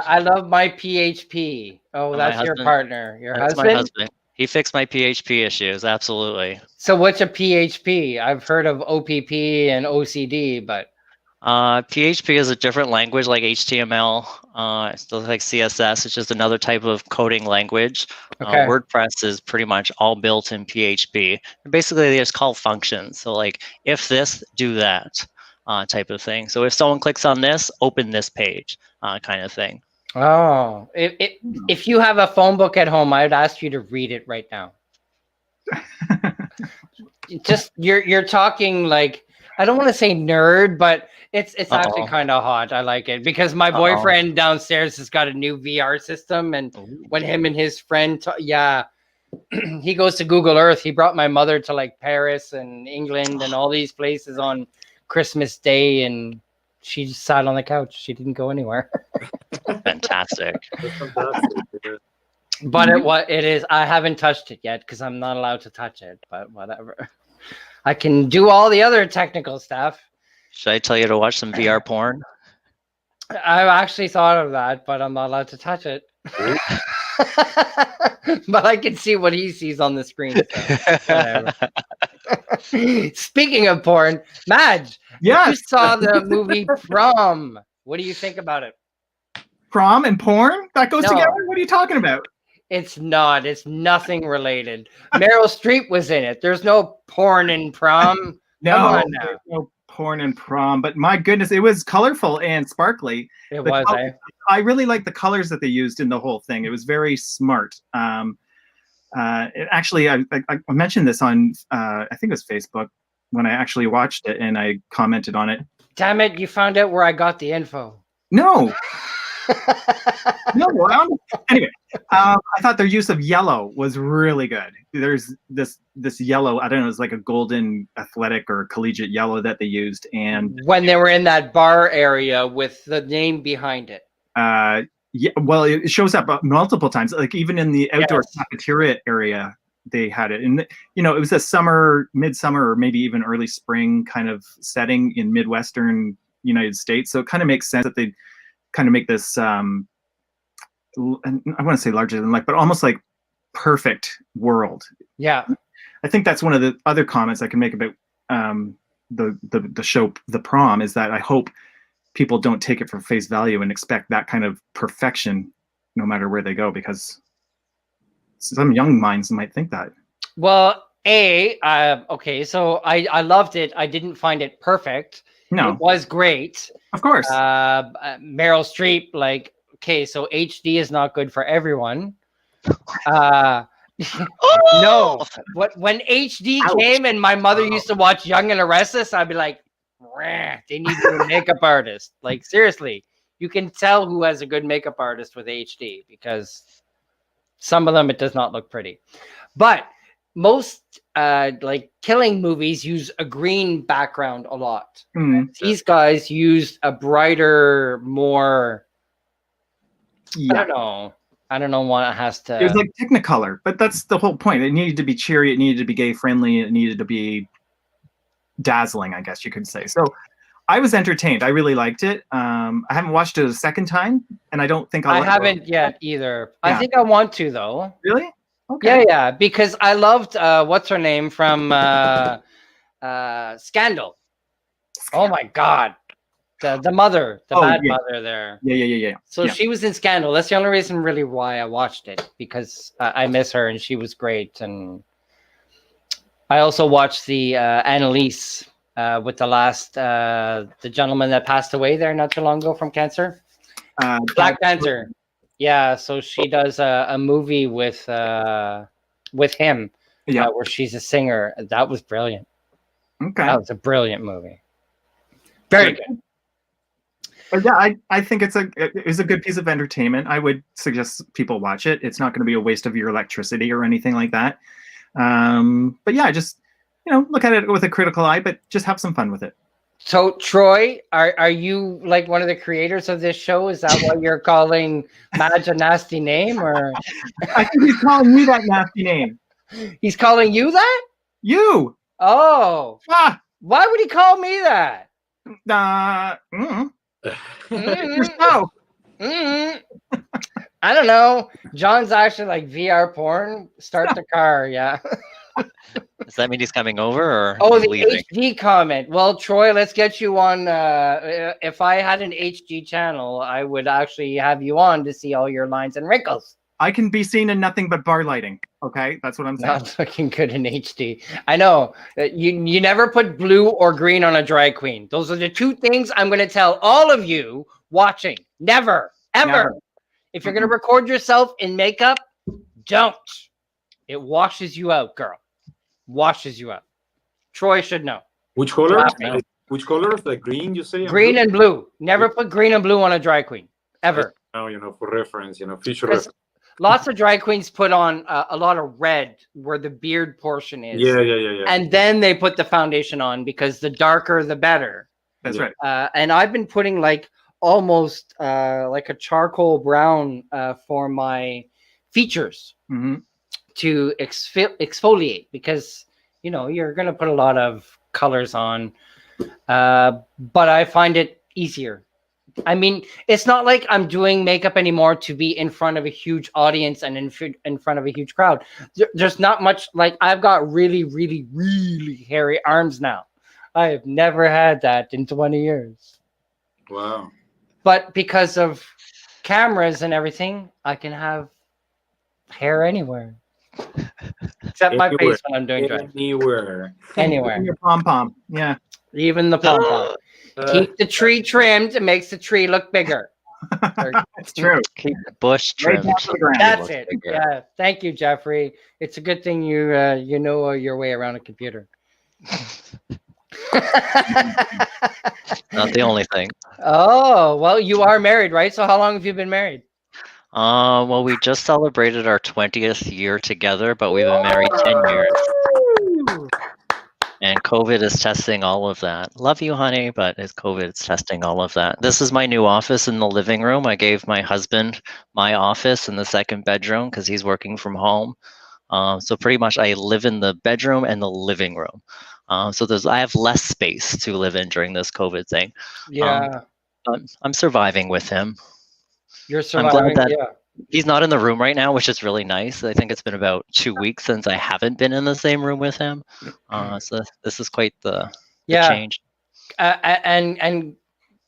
Speaker 1: I love my PHP. Oh, that's your partner. That's
Speaker 3: my husband. He fixed my PHP issues. Absolutely.
Speaker 1: So what's a PHP? I've heard of OPP and OCD, but...
Speaker 3: PHP is a different language like HTML. It's like CSS. It's just another type of coding language. Okay. WordPress is pretty much all built in PHP. Basically, they just call functions. So like, if this, do that type of thing. So if someone clicks on this, open this page kind of thing.
Speaker 1: Oh, if you have a phone book at home, I'd ask you to read it right now. Just you're talking like, I don't want to say nerd, but it's actually kind of hot. I like it because my boyfriend downstairs has got a new VR system, and when him and his friend, he goes to Google Earth. He brought my mother to like Paris and England and all these places on Christmas Day, and she just sat on the couch. She didn't go anywhere.
Speaker 3: Fantastic.
Speaker 4: That's fantastic.
Speaker 1: But it is. I haven't touched it yet because I'm not allowed to touch it. But whatever. I can do all the other technical stuff.
Speaker 3: Should I tell you to watch some VR porn?
Speaker 1: I've actually thought of that, but I'm not allowed to touch it. But I can see what he sees on the screen. So speaking of porn, Madge, you saw the movie Prom. What do you think about it?
Speaker 2: Prom and porn? That goes together? What are you talking about?
Speaker 1: It's not. It's nothing related. Meryl Streep was in it. There's no porn in Prom.
Speaker 2: No, there's no porn in Prom. But my goodness, it was colorful and sparkly.
Speaker 1: It was.
Speaker 2: I really liked the colors that they used in the whole thing. It was very smart. Actually, I mentioned this on, I think it was Facebook when I actually watched it, and I commented on it.
Speaker 1: Damn it, you found out where I got the info.
Speaker 2: No. Anyway, I thought their use of yellow was really good. There's this yellow, I don't know, it's like a golden athletic or collegiate yellow that they used, and
Speaker 1: when they were in that bar area with the name behind it.
Speaker 2: Yeah, well, it shows up multiple times. Like even in the outdoor cafeteria area, they had it, and it was a midsummer, or maybe even early spring kind of setting in Midwestern United States. So it kind of makes sense that they kind of make this I want to say larger than life, but almost like perfect world. Yeah, I think that's one of the other comments I can make about the show The Prom, is that I hope people don't take it for face value and expect that kind of perfection no matter where they go, because some young minds might think that. Well,
Speaker 1: okay, so I loved it. I didn't find it perfect. No, it was great.
Speaker 2: Of course.
Speaker 1: Meryl Streep, like, okay, so HD is not good for everyone. No, when HD came and my mother used to watch Young and the Restless, I'd be like, they need a makeup artist. Like, seriously, you can tell who has a good makeup artist with HD, because some of them, it does not look pretty. But most like killing movies use a green background a lot. These guys used a brighter, more, I don't know what it has to.
Speaker 2: It was like Technicolor, but that's the whole point. It needed to be cheery, it needed to be gay friendly, it needed to be dazzling, I guess you could say. So I was entertained. I really liked it. I haven't watched it a second time, and I don't think
Speaker 1: I haven't yet either. Yeah. I think I want to, though.
Speaker 2: Really? Okay.
Speaker 1: Yeah, because I loved what's her name from Scandal. Oh my God, the mother, the bad mother there.
Speaker 2: Yeah.
Speaker 1: So she was in Scandal. That's the only reason really why I watched it, because I miss her and she was great. And I also watched the Annalise with the last the gentleman that passed away there not too long ago from cancer. Black Panther. Yeah, so she does a movie with him, where she's a singer. That was brilliant.
Speaker 2: Okay,
Speaker 1: that was a brilliant movie. Very good.
Speaker 2: But yeah, I think it's a good piece of entertainment. I would suggest people watch it. It's not going to be a waste of your electricity or anything like that. But yeah, just look at it with a critical eye, but just have some fun with it.
Speaker 1: So Troy, are you like one of the creators of this show? Is that why you're calling Madge a nasty name, or?
Speaker 2: I think he's calling me that nasty name.
Speaker 1: He's calling you that?
Speaker 2: You.
Speaker 1: Oh. Why would he call me that?
Speaker 2: Yourself.
Speaker 1: I don't know. John's actually like VR porn. Start the car, yeah.
Speaker 3: Does that mean he's coming over, or
Speaker 1: the
Speaker 3: leaving?
Speaker 1: HD comment? Well, Troy, let's get you on. If I had an HD channel, I would actually have you on to see all your lines and wrinkles.
Speaker 2: I can be seen in nothing but bar lighting. Okay, that's what I'm saying.
Speaker 1: Not looking good in HD. I know. You never put blue or green on a drag queen. Those are the two things I'm going to tell all of you watching. Never, ever. Never. If you're going to record yourself in makeup, don't. It washes you out, girl. washes you up. Troy should know.
Speaker 4: Which color?
Speaker 1: Laughing.
Speaker 4: Which colors? Like green, you say?
Speaker 1: Green
Speaker 4: blue?
Speaker 1: and blue. Never put green and blue on a dry queen ever.
Speaker 4: Oh, for reference, future
Speaker 1: 'Cause
Speaker 4: reference.
Speaker 1: lots of dry queens put on a lot of red where the beard portion is.
Speaker 4: Yeah.
Speaker 1: And then they put the foundation on because the darker the better.
Speaker 2: That's
Speaker 4: Yeah.
Speaker 2: right.
Speaker 1: And I've been putting like almost like a charcoal brown for my features
Speaker 2: Hmm.
Speaker 1: to exfoliate because you're going to put a lot of colors on, but I find it easier. I mean, it's not like I'm doing makeup anymore to be in front of a huge audience and in front of a huge crowd. There's not much, like I've got really, really, really hairy arms now. I have never had that in 20 years.
Speaker 4: Wow.
Speaker 1: But because of cameras and everything, I can have hair anywhere. Except my
Speaker 4: Anywhere.
Speaker 1: face when I'm doing drag.
Speaker 4: Anywhere.
Speaker 2: Your pom pom. Yeah.
Speaker 1: Even the pom-pom. Keep the tree trimmed. It makes the tree look bigger.
Speaker 2: It's true.
Speaker 3: Keep the bush
Speaker 2: Right
Speaker 3: trimmed.
Speaker 2: down to the ground.
Speaker 1: That's
Speaker 3: Look
Speaker 1: it.
Speaker 3: bigger.
Speaker 1: Yeah. Thank you, Jeffrey. It's a good thing you know your way around a computer.
Speaker 3: Not the only thing.
Speaker 1: Oh, well, you are married, right? So how long have you been married?
Speaker 3: Well, we just celebrated our 20th year together, but we've been married 10 years. And COVID is testing all of that. Love you, honey, but it's COVID is testing all of that. This is my new office in the living room. I gave my husband my office in the second bedroom because he's working from home. So pretty much I live in the bedroom and the living room. So I have less space to live in during this COVID thing.
Speaker 1: Yeah.
Speaker 3: But I'm surviving with him.
Speaker 1: You're
Speaker 3: I'm
Speaker 1: surviving.
Speaker 3: glad that
Speaker 1: Yeah.
Speaker 3: he's not in the room right now, which is really nice. I think it's been about 2 weeks since I haven't been in the same room with him. So this is quite the change.
Speaker 1: And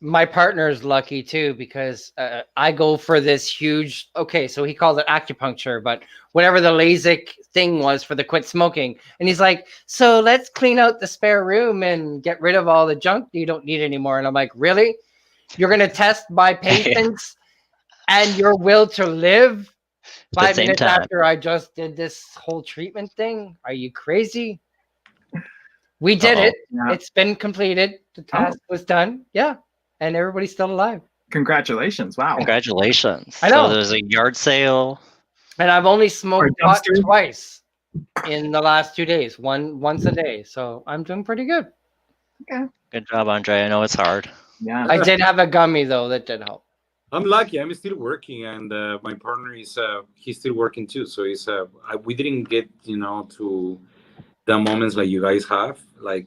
Speaker 1: my partner is lucky too because I go for this huge. Okay, so he calls it acupuncture, but whatever the LASIK thing was for the quit smoking, and he's like, "So let's clean out the spare room and get rid of all the junk you don't need anymore." And I'm like, "Really? You're gonna test my patience and your will to live 5
Speaker 3: same
Speaker 1: minutes
Speaker 3: time.
Speaker 1: after I just did this whole treatment thing? Are you crazy?" We did it.
Speaker 2: Yeah.
Speaker 1: It's been completed. The task was done. Yeah. And everybody's still alive.
Speaker 2: Congratulations. Wow.
Speaker 3: Congratulations.
Speaker 1: I know.
Speaker 3: So there's a yard sale.
Speaker 1: And I've only smoked
Speaker 2: Or
Speaker 1: pot
Speaker 2: dumpster.
Speaker 1: twice in the last 2 days, once a day. So I'm doing pretty good.
Speaker 3: Good job, Andre. I know it's hard.
Speaker 2: Yeah.
Speaker 1: I did have a gummy though that did help.
Speaker 4: I'm lucky. I'm still working, and my partner is he's still working too. So we didn't get to the moments like you guys have, like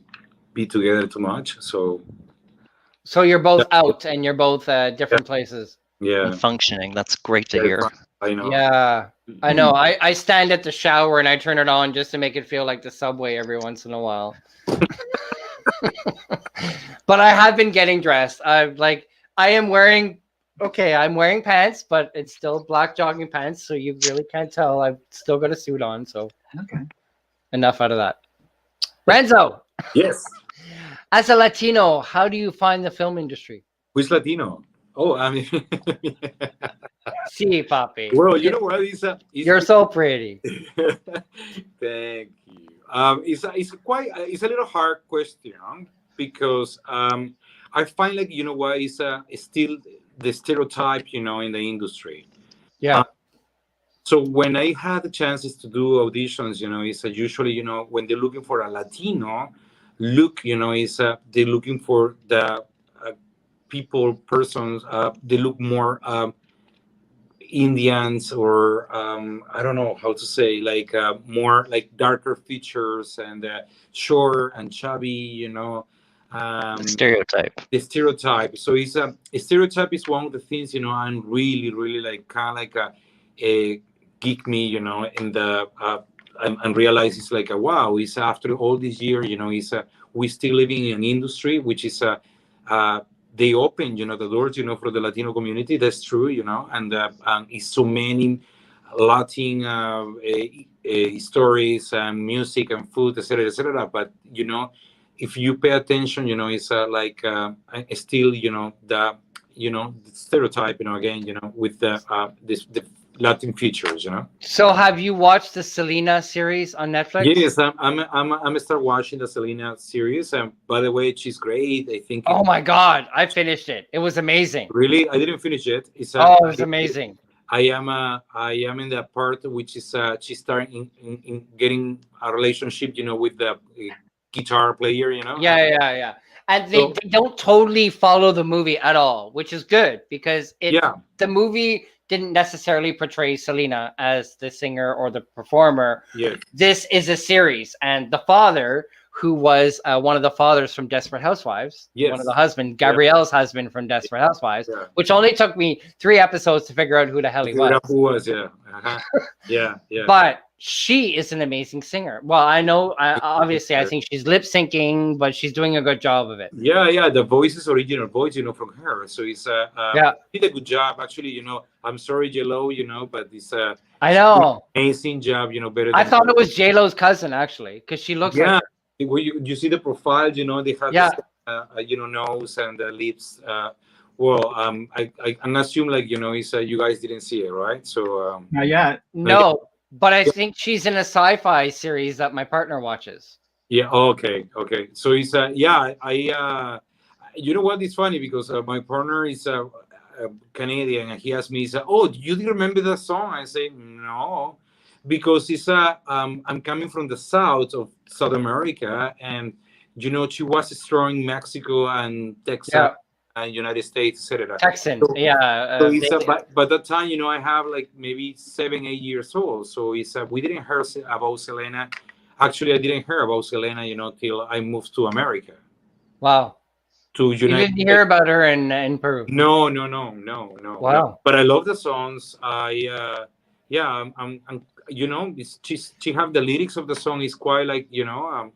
Speaker 4: be together too much.
Speaker 1: So you're both out and you're both different places.
Speaker 4: Yeah,
Speaker 3: And functioning. That's great to hear.
Speaker 4: I know.
Speaker 1: Yeah, I know. I stand at the shower and I turn it on just to make it feel like the subway every once in a while. But I have been getting dressed. I'm wearing pants, but it's still black jogging pants, so you really can't tell. I've still got a suit on, so
Speaker 2: Okay.
Speaker 1: enough out of that. Renzo,
Speaker 4: Yes.
Speaker 1: as a Latino, how do you find the film industry?
Speaker 4: Who's Latino? Oh, I mean,
Speaker 1: See, Papi.
Speaker 4: well, you know what?
Speaker 1: You're so pretty.
Speaker 4: Thank you. It's a little hard question because I find like it's still the stereotype in the industry.
Speaker 1: Yeah.
Speaker 4: So when I had the chances to do auditions, it's usually when they're looking for a Latino look, they're looking for the persons. They look more Indians or I don't know how to say, like more like darker features and short and chubby,
Speaker 3: Stereotype.
Speaker 4: the stereotype. So it's a stereotype is one of the things I'm really, really like kind of like a geek me, in the and realize it's like wow, it's after all this year, we still living in an industry which is they open the doors for the Latino community. That's true, and it's so many Latin stories and music and food, etc., etc. But if you pay attention, it's like still the the stereotype, again, with the Latin features, you know.
Speaker 1: So have you watched the Selena series on Netflix?
Speaker 4: Yes, I'm start watching the Selena series, and by the way, she's great. I think.
Speaker 1: Oh my God, I finished it. It was amazing.
Speaker 4: Really, I didn't finish it. It's
Speaker 1: Oh, it was amazing.
Speaker 4: I am in that part which is she's starting in getting a relationship, you know, with the guitar player, you know.
Speaker 1: Yeah. And they don't totally follow the movie at all, which is good because the movie didn't necessarily portray Selena as the singer or the performer.
Speaker 4: Yeah.
Speaker 1: This is a series, and the father, who was one of the fathers from Desperate Housewives, one of the husband, Gabrielle's husband from Desperate Housewives, which only took me 3 episodes to figure out who the hell he was.
Speaker 4: Who was, yeah.
Speaker 1: But she is an amazing singer. Well, I know, obviously, I think she's lip syncing, but she's doing a good job of it.
Speaker 4: Yeah. The voice is original voice, you know, from her. So it's did a good job. Actually, you know, I'm sorry, J-Lo, you know, but it's
Speaker 1: I know,
Speaker 4: amazing job, you know, better.
Speaker 1: I thought it was J-Lo's cousin actually, because she looks like.
Speaker 4: You see the profile, you know, they have this, you know, nose and the lips. I assume, like, you know, it's you guys didn't see it, right? So
Speaker 2: not yet.
Speaker 1: No, but I think she's in a sci-fi series that my partner watches.
Speaker 4: Yeah. Okay. So it's you know what? It's funny because my partner is Canadian, and he asked me, he said, "Oh, do you remember the song?" I say, "No." Because it's I'm coming from the south of South America, and you know she was strong in Mexico and Texas and United States, etc.
Speaker 1: Texan,
Speaker 4: so but that time, you know, I have like maybe 7, 8 years old. So it's we didn't hear about Selena. Actually, I didn't hear about Selena, you know, till I moved to America.
Speaker 1: Wow.
Speaker 4: To United.
Speaker 1: You didn't hear about her in Peru?
Speaker 4: No.
Speaker 1: Wow.
Speaker 4: No. But I love the songs. I'm you know, she have the lyrics of the song is quite like, you know,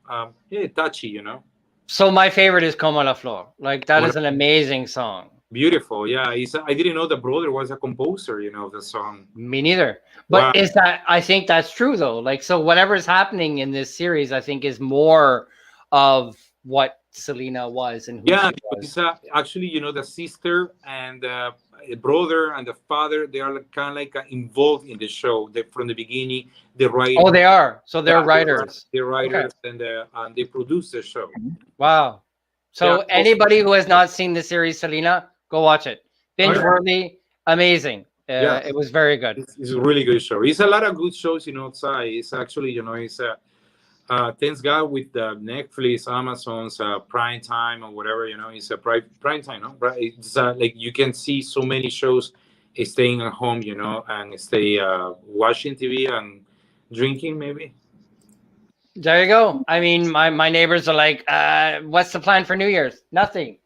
Speaker 4: touchy, you know.
Speaker 1: So my favorite is Como la Flor. Like that is an amazing song.
Speaker 4: Beautiful, yeah. I didn't know the brother was a composer, you know, of the song.
Speaker 1: Me neither. But I think that's true though. Like, so whatever's happening in this series, I think is more of what Selena was and who she was.
Speaker 4: It's actually, you know, the sister and the brother and the father, they are kind of like involved in the show from the beginning. The writers.
Speaker 1: Oh, they are. So they're writers.
Speaker 4: They're writers, and they produce the show.
Speaker 1: Wow. So anybody who has not seen the series Selena, go watch it. Binge worthy, amazing. It was very good.
Speaker 4: It's a really good show. It's a lot of good shows, you know, outside. It's actually, you know, it's thanks God with the Netflix, Amazon's prime time or whatever, you know, it's a prime time, no? It's like you can see so many shows staying at home, you know, and stay watching TV and drinking maybe.
Speaker 1: There you go. I mean, my neighbors are like, what's the plan for New Year's? Nothing.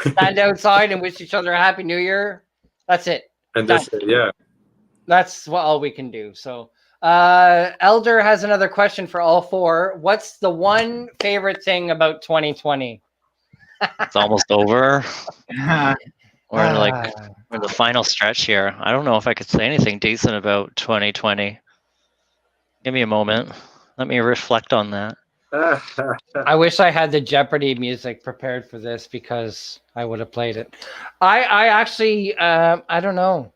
Speaker 1: Stand outside and wish each other a happy New Year. That's it.
Speaker 4: And that's it, yeah.
Speaker 1: That's all we can do. So Elder has another question for all four. What's the one favorite thing about 2020?
Speaker 3: It's almost over. We're in the final stretch here. I don't know if I could say anything decent about 2020. Give me a moment. Let me reflect on that.
Speaker 1: I wish I had the Jeopardy music prepared for this because I would have played it. I actually, I don't know.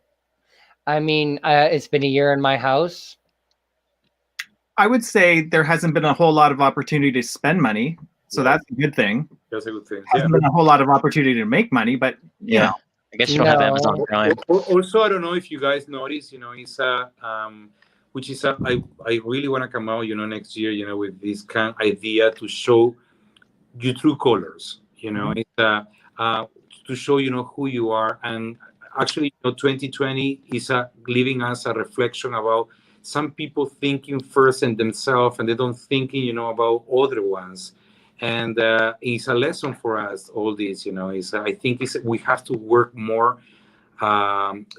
Speaker 1: I mean, it's been a year in my house.
Speaker 2: I would say there hasn't been a whole lot of opportunity to spend money. So that's a good thing.
Speaker 4: That's a good thing.
Speaker 2: Hasn't been a whole lot of opportunity to make money, but you know.
Speaker 3: I guess you don't have Amazon Prime.
Speaker 4: Also, I don't know if you guys notice, you know, it's which is I really want to come out, you know, next year, you know, with this kind of idea to show your true colors, you know, it's to show, you know, who you are. And actually, you know, 2020 is leaving us a reflection about some people thinking first in themselves and they don't thinking, you know, about other ones. And it's a lesson for us, all this, you know, I think we have to work more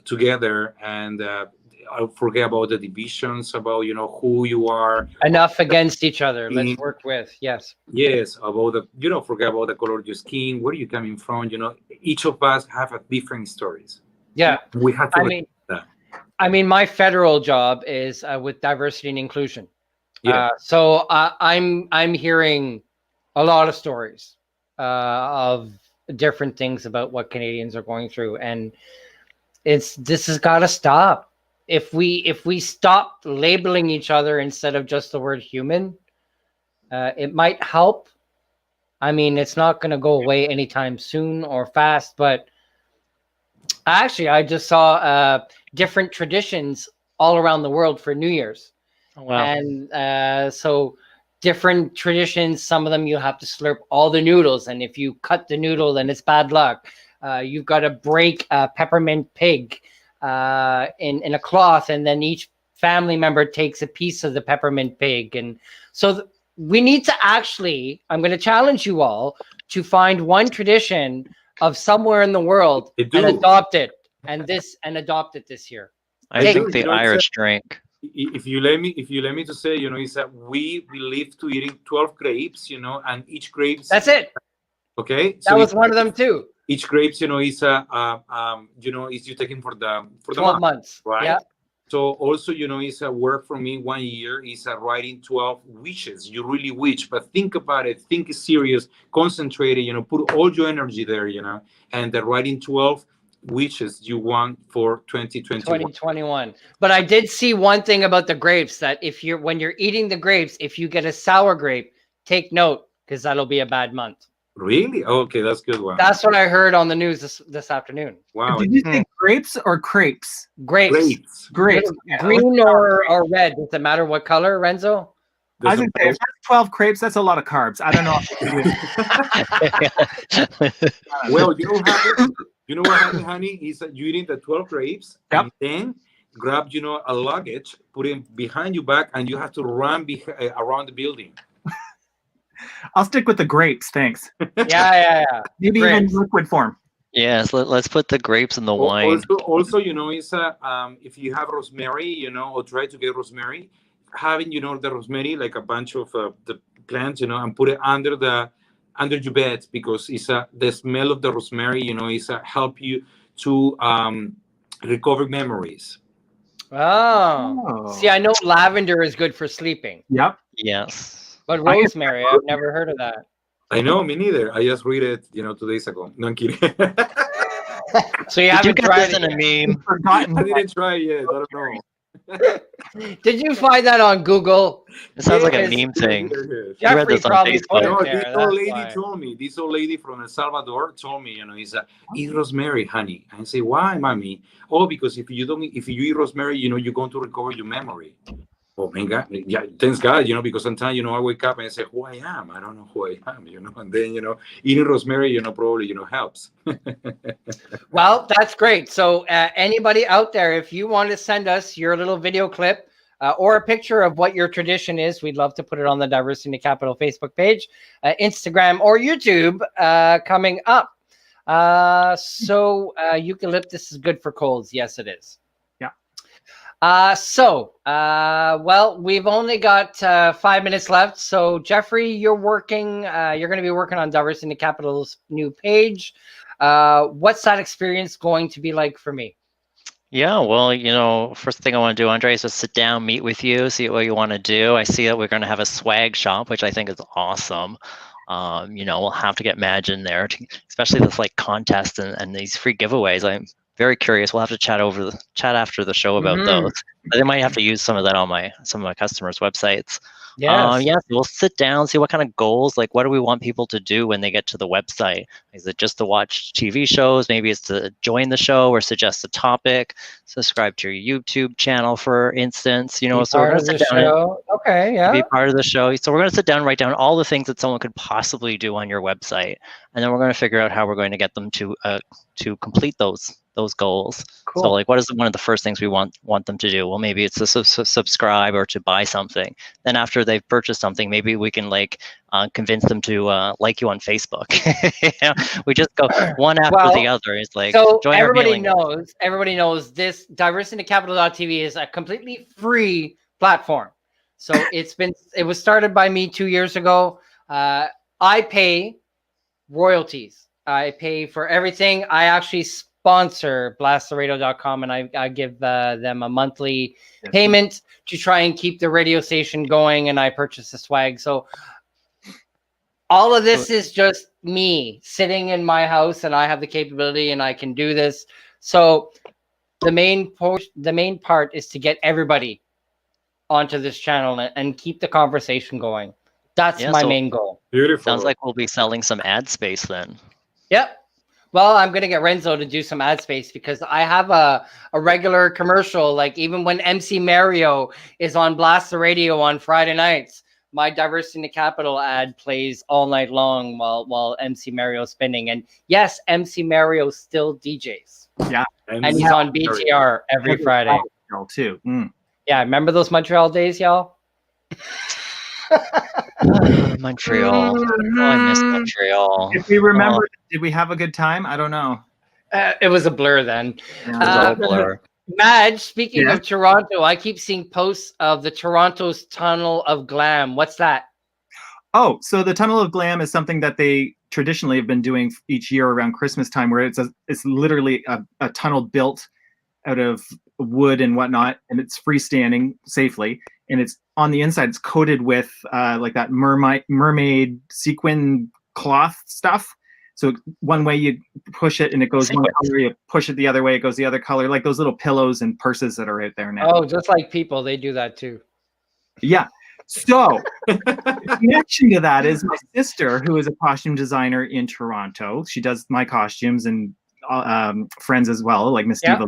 Speaker 4: together and I'll forget about the divisions, about, you know, who you are.
Speaker 1: Enough against each other. Let's work with, yes.
Speaker 4: Yes, about the, you know, forget about the color of your skin, where you coming from, you know, each of us have a different stories.
Speaker 1: Yeah.
Speaker 4: We have to
Speaker 1: I mean, my federal job is with diversity and inclusion.
Speaker 4: Yeah.
Speaker 1: So I'm hearing a lot of stories of different things about what Canadians are going through. And this has got to stop. if we stop labeling each other instead of just the word human, it might help. I mean, it's not going to go away anytime soon or fast, but actually, I just saw different traditions all around the world for New Year's.
Speaker 3: Oh, wow.
Speaker 1: And so different traditions, some of them you have to slurp all the noodles. And if you cut the noodle, then it's bad luck. You've got to break a peppermint pig in a cloth, and then each family member takes a piece of the peppermint pig. And so we need to actually, I'm going to challenge you all to find one tradition of somewhere in the world and adopt it this year.
Speaker 3: I think the Irish drink.
Speaker 4: If you let me to say, is that we live to eating 12 grapes, and each grapes.
Speaker 1: That's it.
Speaker 4: Okay.
Speaker 1: That was one of them too.
Speaker 4: Each grapes, is you taking for the
Speaker 1: 12 months,
Speaker 4: right?
Speaker 1: Yeah.
Speaker 4: So also, is a work for me 1 year is writing 12 wishes. You really wish, but think about it. Think serious, concentrate it, put all your energy there, and writing 12 wishes you want for 2021.
Speaker 1: But I did see one thing about the grapes, that when you're eating the grapes, if you get a sour grape, take note, because that'll be a bad month.
Speaker 4: Really? Okay, that's a good one.
Speaker 1: That's what I heard on the news this afternoon.
Speaker 2: Wow. Did you say grapes or crepes?
Speaker 1: Grapes. Green or red. Does it matter what color, Renzo?
Speaker 2: I was going to say, if that's 12 crepes, that's a lot of carbs. I don't know.
Speaker 4: Well, you know what happened, honey? Is that you eating the 12 grapes, and then grab, a luggage, put it behind your back, and you have to run around the building.
Speaker 2: I'll stick with the grapes, thanks.
Speaker 1: Yeah.
Speaker 2: Maybe
Speaker 1: grapes.
Speaker 2: even liquid form.
Speaker 3: Yes, let's put the grapes in the wine.
Speaker 4: Also, is if you have rosemary, or try to get rosemary, having the rosemary, like a bunch of the plants, and put it under your bed, because it's the smell of the rosemary, is help you to recover memories.
Speaker 1: Oh, see, I know lavender is good for sleeping.
Speaker 2: Yep.
Speaker 3: Yes.
Speaker 1: But rosemary, I've never heard of that.
Speaker 4: I know, me neither. I just read it, 2 days ago. No, I'm kidding.
Speaker 1: So you haven't tried
Speaker 3: it in a meme?
Speaker 4: I didn't try it yet. I don't know.
Speaker 1: Did you find that on Google?
Speaker 3: It sounds like a meme thing.
Speaker 1: Jeffrey
Speaker 3: read this on
Speaker 1: probably put
Speaker 3: Facebook.
Speaker 1: it there.
Speaker 4: This old lady told me. This old lady from El Salvador told me, eat rosemary, honey. I say, why, mommy? Oh, because if you eat rosemary, you're going to recover your memory. Oh, thank God. Yeah, thanks God, because sometimes, I wake up and I say, who I am. I don't know who I am, and then, eating rosemary, probably, helps.
Speaker 1: Well, that's great. So anybody out there, if you want to send us your little video clip or a picture of what your tradition is, we'd love to put it on the Diversity Capital Facebook page, Instagram, or YouTube coming up. So eucalyptus is good for colds. Yes, it is. Well, we've only got 5 minutes left. So Jeffrey, you're going to be working on Diversity Capital's new page. What's that experience going to be like for me?
Speaker 3: Yeah, well, first thing I want to do, Andre, is just sit down, meet with you, see what you want to do. I see that we're going to have a swag shop, which I think is awesome. We'll have to get Madge in there, especially this contest and these free giveaways. I'm very curious. We'll have to chat after the show about those. But they might have to use some of that on some of my customers' websites.
Speaker 1: Yes.
Speaker 3: We'll sit down, see what kind of goals, what do we want people to do when they get to the website? Is it just to watch TV shows? Maybe it's to join the show or suggest a topic, subscribe to your YouTube channel, for instance. So we're going to sit down and be part of the show. So we're going to sit down and write down all the things that someone could possibly do on your website. And then we're going to figure out how we're going to get them to complete those goals.
Speaker 1: Cool.
Speaker 3: So what is one of the first things we want them to do? Well, maybe it's to subscribe or to buy something. Then after they've purchased something, maybe we can convince them to like you on Facebook. We just go one after the other. It's
Speaker 1: so
Speaker 3: join
Speaker 1: everybody knows this DiversityCapital.tv is a completely free platform. So it was started by me 2 years ago. I pay royalties. I pay for everything. I actually sponsor blasttheradio.com, and I give them a monthly payment to try and keep the radio station going, and I purchase the swag. So all of this is just me sitting in my house, and I have the capability and I can do this. So the main part is to get everybody onto this channel and keep the conversation going. That's my main goal.
Speaker 4: Beautiful.
Speaker 3: Sounds like we'll be selling some ad space then.
Speaker 1: Yep. Well, I'm gonna get Renzo to do some ad space because I have a regular commercial. Like even when MC Mario is on Blast the Radio on Friday nights, my Diversity in the Capital ad plays all night long while MC Mario's spinning. And yes, MC Mario still DJs.
Speaker 2: Yeah.
Speaker 1: And he's on BTR every Friday.
Speaker 2: Too.
Speaker 1: Yeah, remember those Montreal days, y'all?
Speaker 3: Montreal. Oh, I miss Montreal.
Speaker 2: If we remember, did we have a good time? I don't know.
Speaker 1: It was a blur then.
Speaker 3: It was all blur.
Speaker 1: Madge, speaking of Toronto, I keep seeing posts of the Toronto's Tunnel of Glam. What's that?
Speaker 2: Oh, so the Tunnel of Glam is something that they traditionally have been doing each year around Christmas time, where it's literally a tunnel built out of wood and whatnot, and it's freestanding safely, and it's on the inside it's coated with like that mermaid sequin cloth stuff. So one way you push it and it goes one color, you push it the other way, it goes the other color, like those little pillows and purses that are out there now.
Speaker 1: Oh, just like people, they do that too.
Speaker 2: Yeah. So the connection to that is my sister, who is a costume designer in Toronto. She does my costumes and friends as well, like Miss Diva.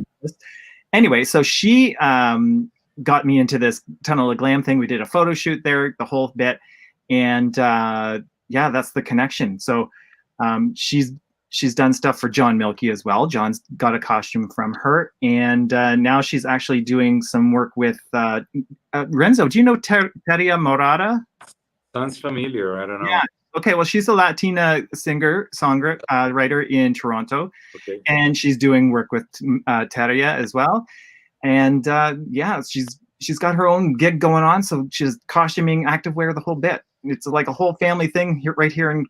Speaker 2: Anyway, so she got me into this Tunnel of Glam thing. We did a photo shoot there, the whole bit. And yeah, that's the connection. So she's done stuff for John Milky as well. John's got a costume from her. And now she's actually doing some work with Renzo. Do you know Teria Morada?
Speaker 4: Sounds familiar. I don't know.
Speaker 2: Yeah. Okay, well, she's a Latina singer-songwriter writer in Toronto, and she's doing work with Teria as well. And yeah, she's got her own gig going on, so she's costuming, activewear, the whole bit. It's like a whole family thing right here in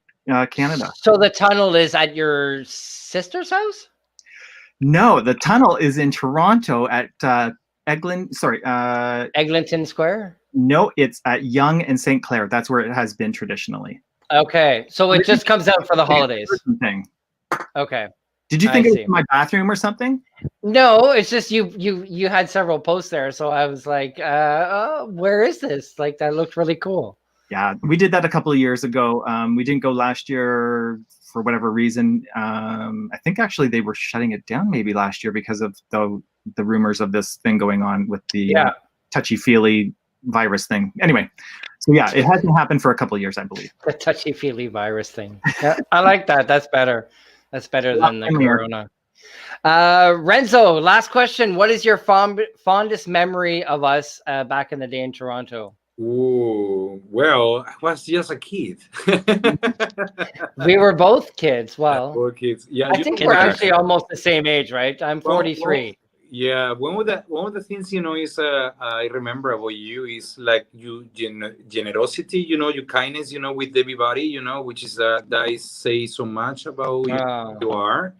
Speaker 2: Canada.
Speaker 1: So the tunnel is at your sister's house?
Speaker 2: No, the tunnel is in Toronto at Eglinton Square. No, it's at Yonge and St. Clair. That's where it has been traditionally.
Speaker 1: Okay, so it just comes out for the holidays.
Speaker 2: Thing.
Speaker 1: Okay.
Speaker 2: Did you think it was in my bathroom or something?
Speaker 1: No, it's just you had several posts there, so I was like, where is this? Like, that looked really cool.
Speaker 2: Yeah, we did that a couple of years ago. We didn't go last year for whatever reason. I think actually they were shutting it down maybe last year because of the rumors of this thing going on with the touchy-feely virus thing. Anyway, so yeah, it hasn't happened for a couple of years, I believe.
Speaker 1: The touchy-feely virus thing. Yeah, I like that. That's better. That's better than the corona. Renzo, last question. What is your fondest memory of us back in the day in Toronto?
Speaker 4: Ooh, well, I was just a kid.
Speaker 1: We were both kids. Well,
Speaker 4: both kids. Yeah,
Speaker 1: I think we're actually almost the same age, right? I'm 43.
Speaker 4: Yeah, one of the things, you know, is I remember about you is like you generosity, you know, your kindness, you know, with everybody, you know, which is that says so much about who you are,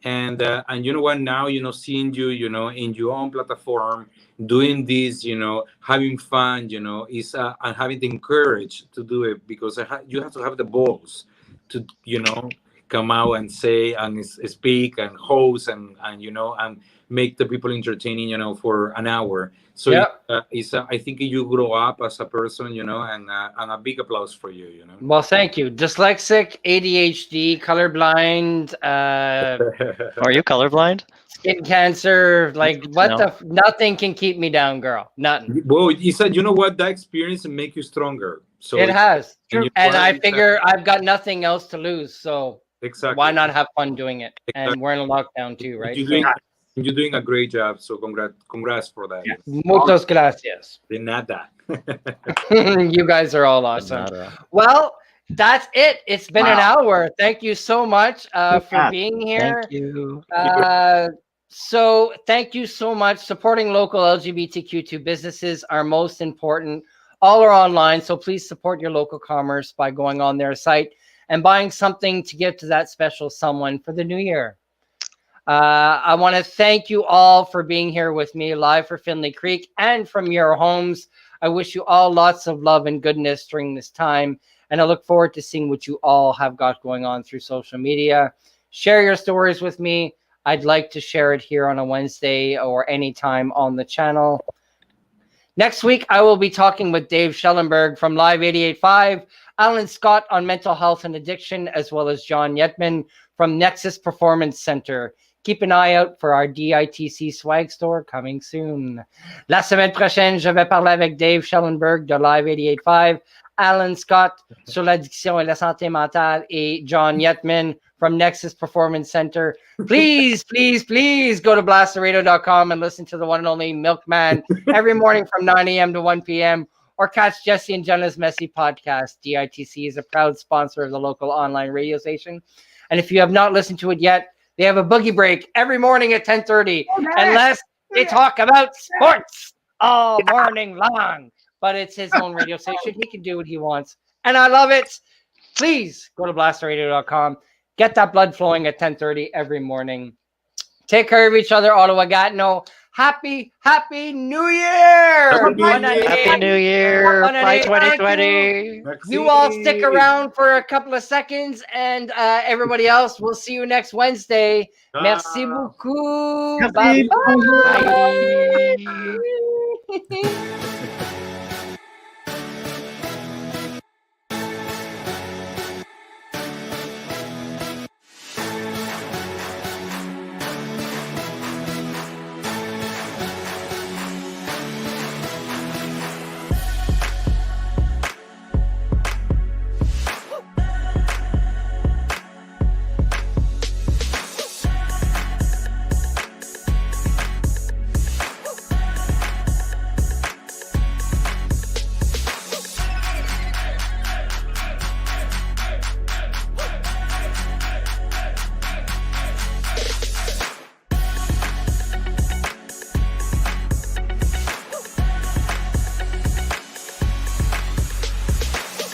Speaker 4: and you know what, now, you know, seeing you, you know, in your own platform, doing this, you know, having fun, you know, is and having the courage to do it, because you have to have the balls to, you know, come out and say and speak and host and you know, and make the people entertaining, you know, for an hour. So I think you grow up as a person, you know, and a big applause for you, you know.
Speaker 1: Well, thank you. Dyslexic, ADHD, colorblind.
Speaker 3: Are you colorblind?
Speaker 1: Skin cancer. Like what nothing can keep me down, girl. Nothing.
Speaker 4: Well, you said, you know what, that experience make you stronger. So
Speaker 1: it has. And I figure I've got nothing else to lose. So why not have fun doing it? Exactly. And we're in a lockdown too, right?
Speaker 4: You're doing a great job, so congrats for that.
Speaker 1: Yeah. Muchas gracias.
Speaker 4: De nada.
Speaker 1: You guys are all awesome. Well, that's it. It's been an hour. Thank you so much for being here.
Speaker 3: Thank you.
Speaker 1: So thank you so much. Supporting local LGBTQ2 businesses are most important. All are online, so please support your local commerce by going on their site and buying something to give to that special someone for the new year. I want to thank you all for being here with me live for Finley Creek and from your homes. I wish you all lots of love and goodness during this time, and I look forward to seeing what you all have got going on through social media. Share your stories with me. I'd like to share it here on a Wednesday or anytime on the channel. Next week, I will be talking with Dave Schellenberg from Live 88.5, Alan Scott on mental health and addiction, as well as John Yetman from Nexus Performance Center. Keep an eye out for our DITC swag store coming soon. La semaine prochaine, je vais parler avec Dave Schellenberg de Live 88.5, Alan Scott sur l'addiction et la santé mentale, et John Yetman from Nexus Performance Center. Please, please, please go to blasttheradio.com and listen to the one and only Milkman every morning from 9 a.m. to 1 p.m. or catch Jesse and Jenna's Messy podcast. DITC is a proud sponsor of the local online radio station. And if you have not listened to it yet, they have a boogie break every morning at 10:30, unless they talk about sports all morning long. But it's his own radio station. He can do what he wants. And I love it. Please go to blasttheradio.com. Get that blood flowing at 10:30 every morning. Take care of each other. Ottawa Gatineau. Happy New Year!
Speaker 3: Happy New Year! Bye 2020.
Speaker 1: You all stick around for a couple of seconds, and everybody else, we'll see you next Wednesday. Merci beaucoup.
Speaker 2: Merci.
Speaker 1: Bye-bye. Bye.